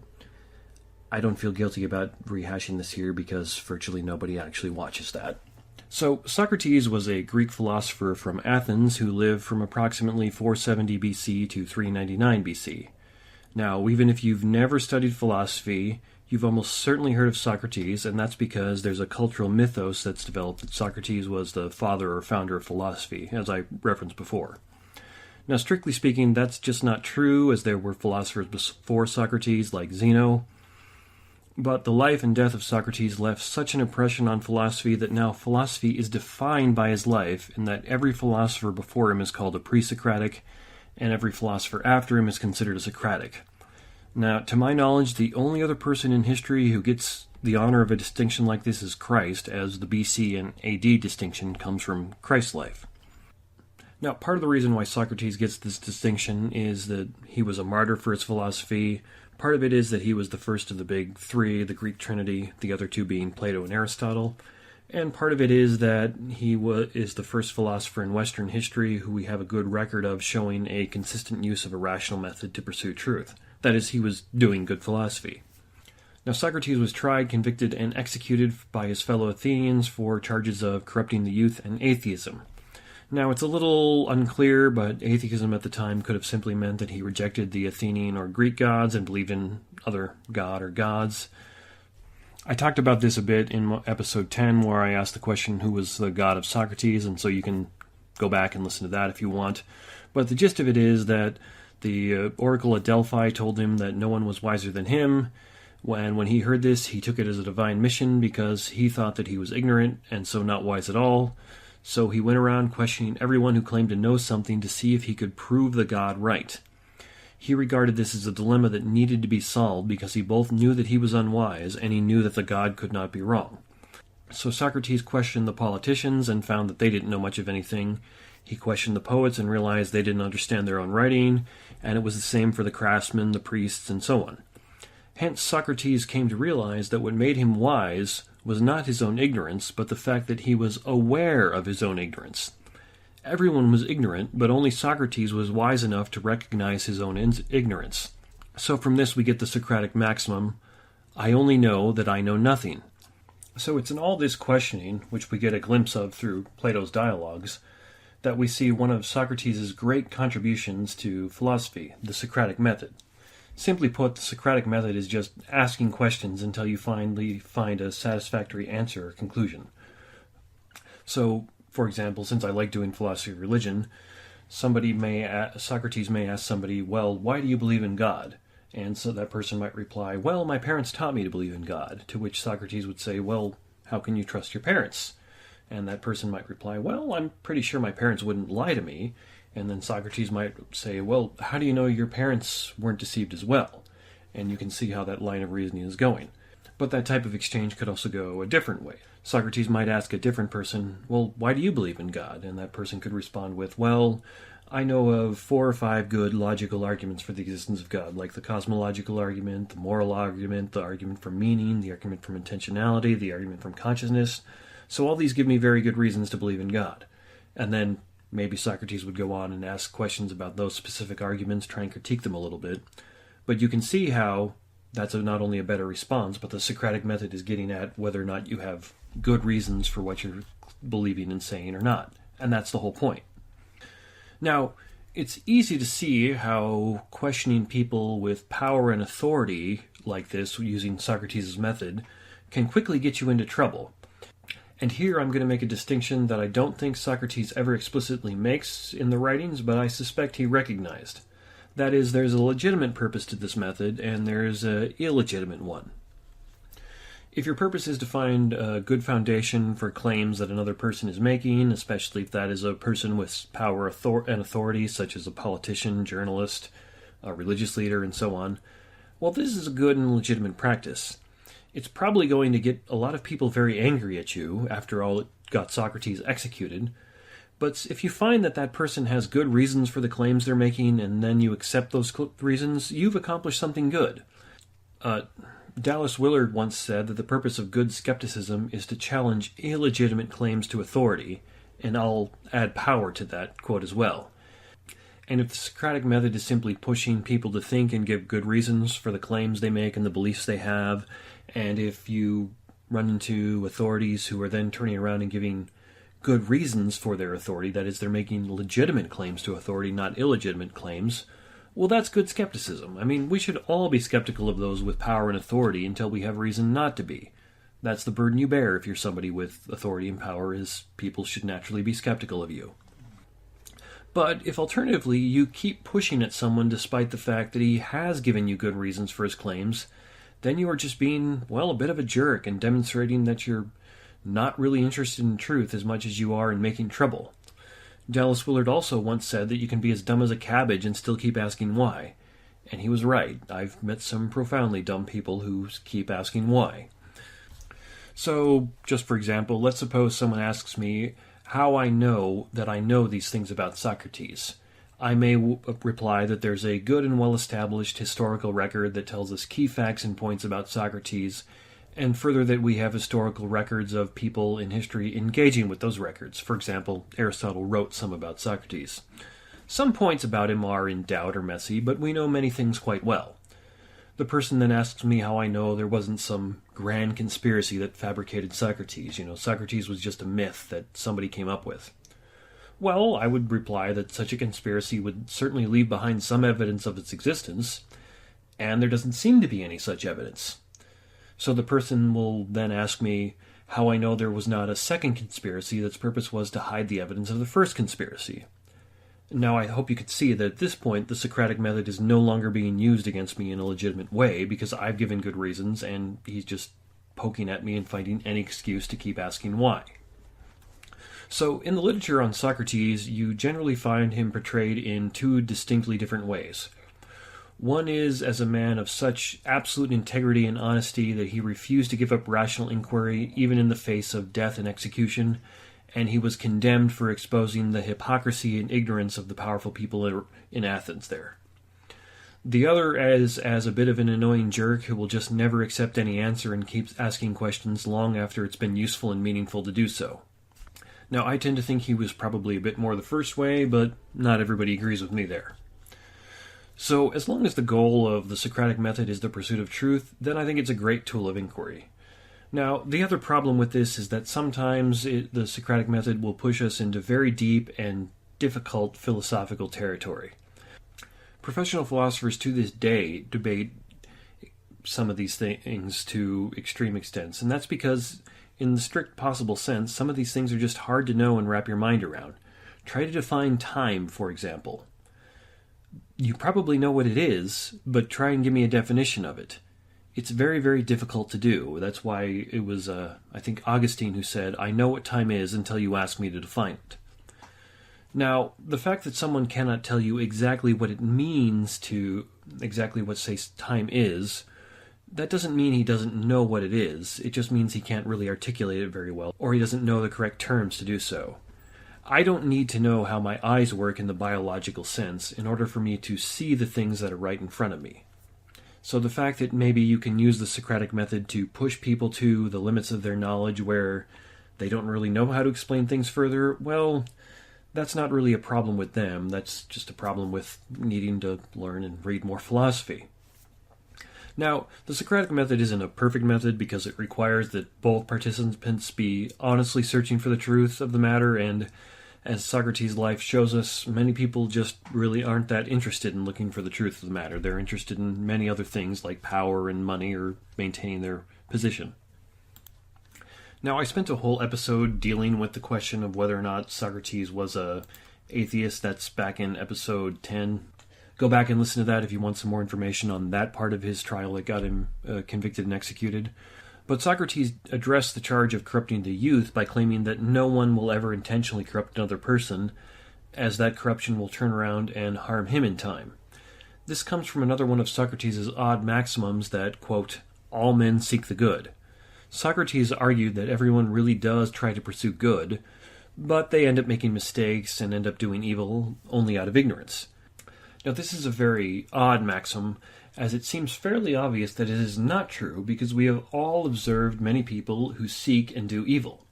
I don't feel guilty about rehashing this here because virtually nobody actually watches that. So, Socrates was a Greek philosopher from Athens who lived from approximately 470 BC to 399 BC. Now, even if you've never studied philosophy, you've almost certainly heard of Socrates, and that's because there's a cultural mythos that's developed that Socrates was the father or founder of philosophy, as I referenced before. Now, strictly speaking, that's just not true, as there were philosophers before Socrates, like Zeno. But the life and death of Socrates left such an impression on philosophy that now philosophy is defined by his life, and that every philosopher before him is called a pre-Socratic, and every philosopher after him is considered a Socratic. Now, to my knowledge, the only other person in history who gets the honor of a distinction like this is Christ, as the BC and AD distinction comes from Christ's life. Now, part of the reason why Socrates gets this distinction is that he was a martyr for his philosophy. Part of it is that he was the first of the big 3, the Greek Trinity, the other 2 being Plato and Aristotle. And part of it is that he is the first philosopher in Western history who we have a good record of showing a consistent use of a rational method to pursue truth. That is, he was doing good philosophy. Now, Socrates was tried, convicted, and executed by his fellow Athenians for charges of corrupting the youth and atheism. Now, it's a little unclear, but atheism at the time could have simply meant that he rejected the Athenian or Greek gods and believed in other god or gods. I talked about this a bit in episode 10, where I asked the question, who was the god of Socrates, and so you can go back and listen to that if you want. But the gist of it is that the oracle at Delphi told him that no one was wiser than him. When he heard this, he took it as a divine mission because he thought that he was ignorant and so not wise at all. So he went around questioning everyone who claimed to know something to see if he could prove the god right. He regarded this as a dilemma that needed to be solved because he both knew that he was unwise and he knew that the god could not be wrong. So Socrates questioned the politicians and found that they didn't know much of anything. He questioned the poets and realized they didn't understand their own writing, and it was the same for the craftsmen, the priests, and so on. Hence, Socrates came to realize that what made him wise was not his own ignorance, but the fact that he was aware of his own ignorance. Everyone was ignorant, but only Socrates was wise enough to recognize his own ignorance. So from this we get the Socratic maximum, I only know that I know nothing. So it's in all this questioning, which we get a glimpse of through Plato's dialogues, that we see one of Socrates' great contributions to philosophy, the Socratic method. Simply put, the Socratic method is just asking questions until you finally find a satisfactory answer or conclusion. So, for example, since I like doing philosophy of religion, Socrates may ask somebody, well, why do you believe in God? And so that person might reply, well, my parents taught me to believe in God, to which Socrates would say, well, how can you trust your parents? And that person might reply, well, I'm pretty sure my parents wouldn't lie to me. And then Socrates might say, well, how do you know your parents weren't deceived as well? And you can see how that line of reasoning is going. But that type of exchange could also go a different way. Socrates might ask a different person, well, why do you believe in God? And that person could respond with, well, I know of 4 or 5 good logical arguments for the existence of God, like the cosmological argument, the moral argument, the argument from meaning, the argument from intentionality, the argument from consciousness. So all these give me very good reasons to believe in God. And then maybe Socrates would go on and ask questions about those specific arguments, try and critique them a little bit. But you can see how that's not only a better response, but the Socratic method is getting at whether or not you have good reasons for what you're believing and saying or not. And that's the whole point. Now, it's easy to see how questioning people with power and authority like this, using Socrates' method, can quickly get you into trouble. And here I'm going to make a distinction that I don't think Socrates ever explicitly makes in the writings, but I suspect he recognized. That is, there's a legitimate purpose to this method, and there's an illegitimate one. If your purpose is to find a good foundation for claims that another person is making, especially if that is a person with power and authority, such as a politician, journalist, a religious leader, and so on, well, this is a good and legitimate practice. It's probably going to get a lot of people very angry at you. After all, it got Socrates executed. But if you find that that person has good reasons for the claims they're making, and then you accept those reasons, you've accomplished something good. Dallas Willard once said that the purpose of good skepticism is to challenge illegitimate claims to authority, and I'll add power to that quote as well. And if the Socratic method is simply pushing people to think and give good reasons for the claims they make and the beliefs they have, and if you run into authorities who are then turning around and giving good reasons for their authority, that is, they're making legitimate claims to authority, not illegitimate claims, well, that's good skepticism. I mean, we should all be skeptical of those with power and authority until we have reason not to be. That's the burden you bear if you're somebody with authority and power, is people should naturally be skeptical of you. But if alternatively you keep pushing at someone despite the fact that he has given you good reasons for his claims, then you are just being, well, a bit of a jerk and demonstrating that you're not really interested in truth as much as you are in making trouble. Dallas Willard also once said that you can be as dumb as a cabbage and still keep asking why. And he was right. I've met some profoundly dumb people who keep asking why. So, just for example, let's suppose someone asks me how I know that I know these things about Socrates. I may reply that there's a good and well-established historical record that tells us key facts and points about Socrates, and further that we have historical records of people in history engaging with those records. For example, Aristotle wrote some about Socrates. Some points about him are in doubt or messy, but we know many things quite well. The person then asks me how I know there wasn't some grand conspiracy that fabricated Socrates. Socrates was just a myth that somebody came up with. Well, I would reply that such a conspiracy would certainly leave behind some evidence of its existence, and there doesn't seem to be any such evidence. So the person will then ask me how I know there was not a second conspiracy that's purpose was to hide the evidence of the first conspiracy. Now I hope you could see that at this point the Socratic method is no longer being used against me in a legitimate way because I've given good reasons and he's just poking at me and finding any excuse to keep asking why. So in the literature on Socrates, you generally find him portrayed in 2 distinctly different ways. One is as a man of such absolute integrity and honesty that he refused to give up rational inquiry even in the face of death and execution, and he was condemned for exposing the hypocrisy and ignorance of the powerful people in Athens there. The other is as a bit of an annoying jerk who will just never accept any answer and keeps asking questions long after it's been useful and meaningful to do so. Now, I tend to think he was probably a bit more the first way, but not everybody agrees with me there. So, as long as the goal of the Socratic method is the pursuit of truth, then I think it's a great tool of inquiry. Now, the other problem with this is that sometimes the Socratic method will push us into very deep and difficult philosophical territory. Professional philosophers to this day debate some of these things to extreme extents, and that's because, in the strict possible sense, some of these things are just hard to know and wrap your mind around. Try to define time, for example. You probably know what it is, but try and give me a definition of it. It's very, very difficult to do. That's why it was, I think, Augustine who said, "I know what time is until you ask me to define it." Now, the fact that someone cannot tell you exactly what it means to exactly what, say, time is, that doesn't mean he doesn't know what it is. It just means he can't really articulate it very well, or he doesn't know the correct terms to do so. I don't need to know how my eyes work in the biological sense in order for me to see the things that are right in front of me. So the fact that maybe you can use the Socratic method to push people to the limits of their knowledge where they don't really know how to explain things further, well, that's not really a problem with them. That's just a problem with needing to learn and read more philosophy. Now, the Socratic method isn't a perfect method because it requires that both participants be honestly searching for the truth of the matter, and as Socrates' life shows us, many people just really aren't that interested in looking for the truth of the matter. They're interested in many other things like power and money or maintaining their position. Now, I spent a whole episode dealing with the question of whether or not Socrates was a atheist. That's back in episode 10. Go back and listen to that if you want some more information on that part of his trial that got him convicted and executed. But Socrates addressed the charge of corrupting the youth by claiming that no one will ever intentionally corrupt another person, as that corruption will turn around and harm him in time. This comes from another one of Socrates' odd maxims that, quote, "all men seek the good." Socrates argued that everyone really does try to pursue good, but they end up making mistakes and end up doing evil only out of ignorance. Now, this is a very odd maxim, as it seems fairly obvious that it is not true because we have all observed many people who seek and do evil.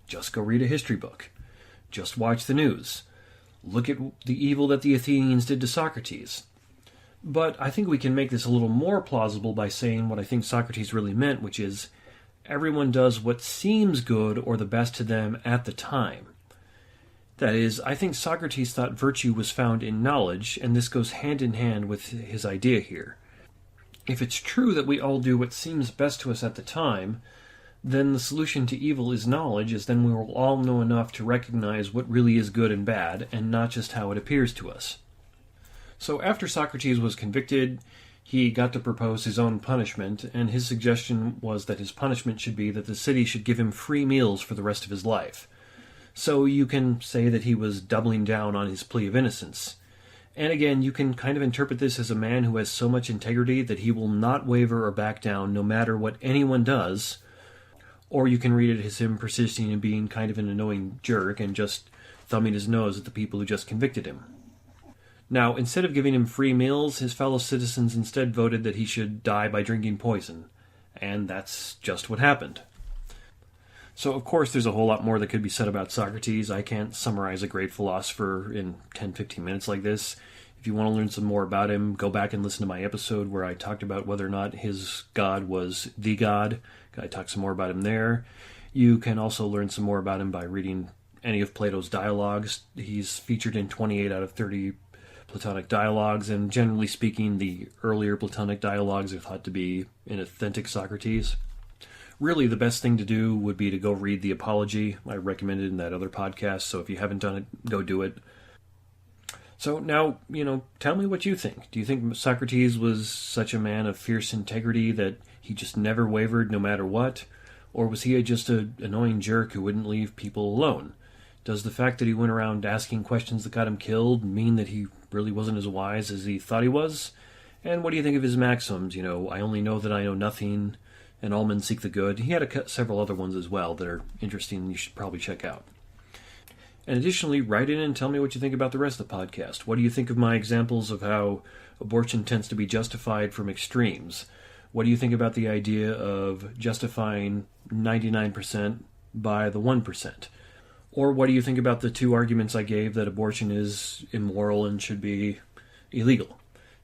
Just go read a history book. Just watch the news. Look at the evil that the Athenians did to Socrates. But I think we can make this a little more plausible by saying what I think Socrates really meant, which is everyone does what seems good or the best to them at the time. That is, I think Socrates thought virtue was found in knowledge, and this goes hand in hand with his idea here. If it's true that we all do what seems best to us at the time, then the solution to evil is knowledge, as then we will all know enough to recognize what really is good and bad, and not just how it appears to us. So after Socrates was convicted, he got to propose his own punishment, and his suggestion was that his punishment should be that the city should give him free meals for the rest of his life. So you can say that he was doubling down on his plea of innocence. And again, you can kind of interpret this as a man who has so much integrity that he will not waver or back down no matter what anyone does, or you can read it as him persisting in being kind of an annoying jerk and just thumbing his nose at the people who just convicted him. Now, instead of giving him free meals, his fellow citizens instead voted that he should die by drinking poison. And that's just what happened. So, of course, there's a whole lot more that could be said about Socrates. I can't summarize a great philosopher in 10-15 minutes like this. If you want to learn some more about him, go back and listen to my episode where I talked about whether or not his God was the God. I talked some more about him there. You can also learn some more about him by reading any of Plato's dialogues. He's featured in 28 out of 30 Platonic dialogues, and generally speaking, the earlier Platonic dialogues are thought to be an authentic Socrates. Really, the best thing to do would be to go read the Apology. I recommended in that other podcast, so if you haven't done it, go do it. So now, tell me what you think. Do you think Socrates was such a man of fierce integrity that he just never wavered no matter what? Or was he just an annoying jerk who wouldn't leave people alone? Does the fact that he went around asking questions that got him killed mean that he really wasn't as wise as he thought he was? And what do you think of his maxims? I only know that I know nothing, and all men seek the good. He had several other ones as well that are interesting and you should probably check out. And additionally, write in and tell me what you think about the rest of the podcast. What do you think of my examples of how abortion tends to be justified from extremes? What do you think about the idea of justifying 99% by the 1%? Or what do you think about the two arguments I gave that abortion is immoral and should be illegal?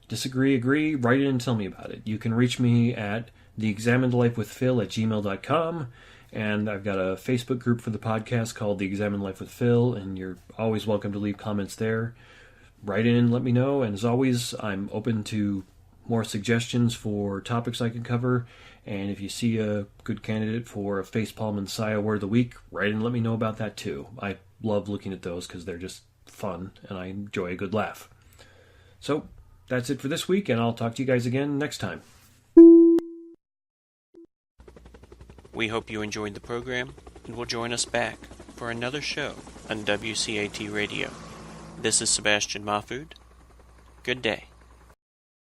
Disagree, agree, write in and tell me about it. You can reach me at theexaminedlifewithphil@gmail.com, and I've got a Facebook group for the podcast called The Examined Life with Phil, and you're always welcome to leave comments there. Write in and let me know, and as always, I'm open to more suggestions for topics I can cover, and if you see a good candidate for a facepalm and sigh word of the week, write in and let me know about that too. I love looking at those because they're just fun, and I enjoy a good laugh. So, that's it for this week, and I'll talk to you guys again next time. We hope you enjoyed the program and will join us back for another show on WCAT Radio. This is Sebastian Mahfood. Good day.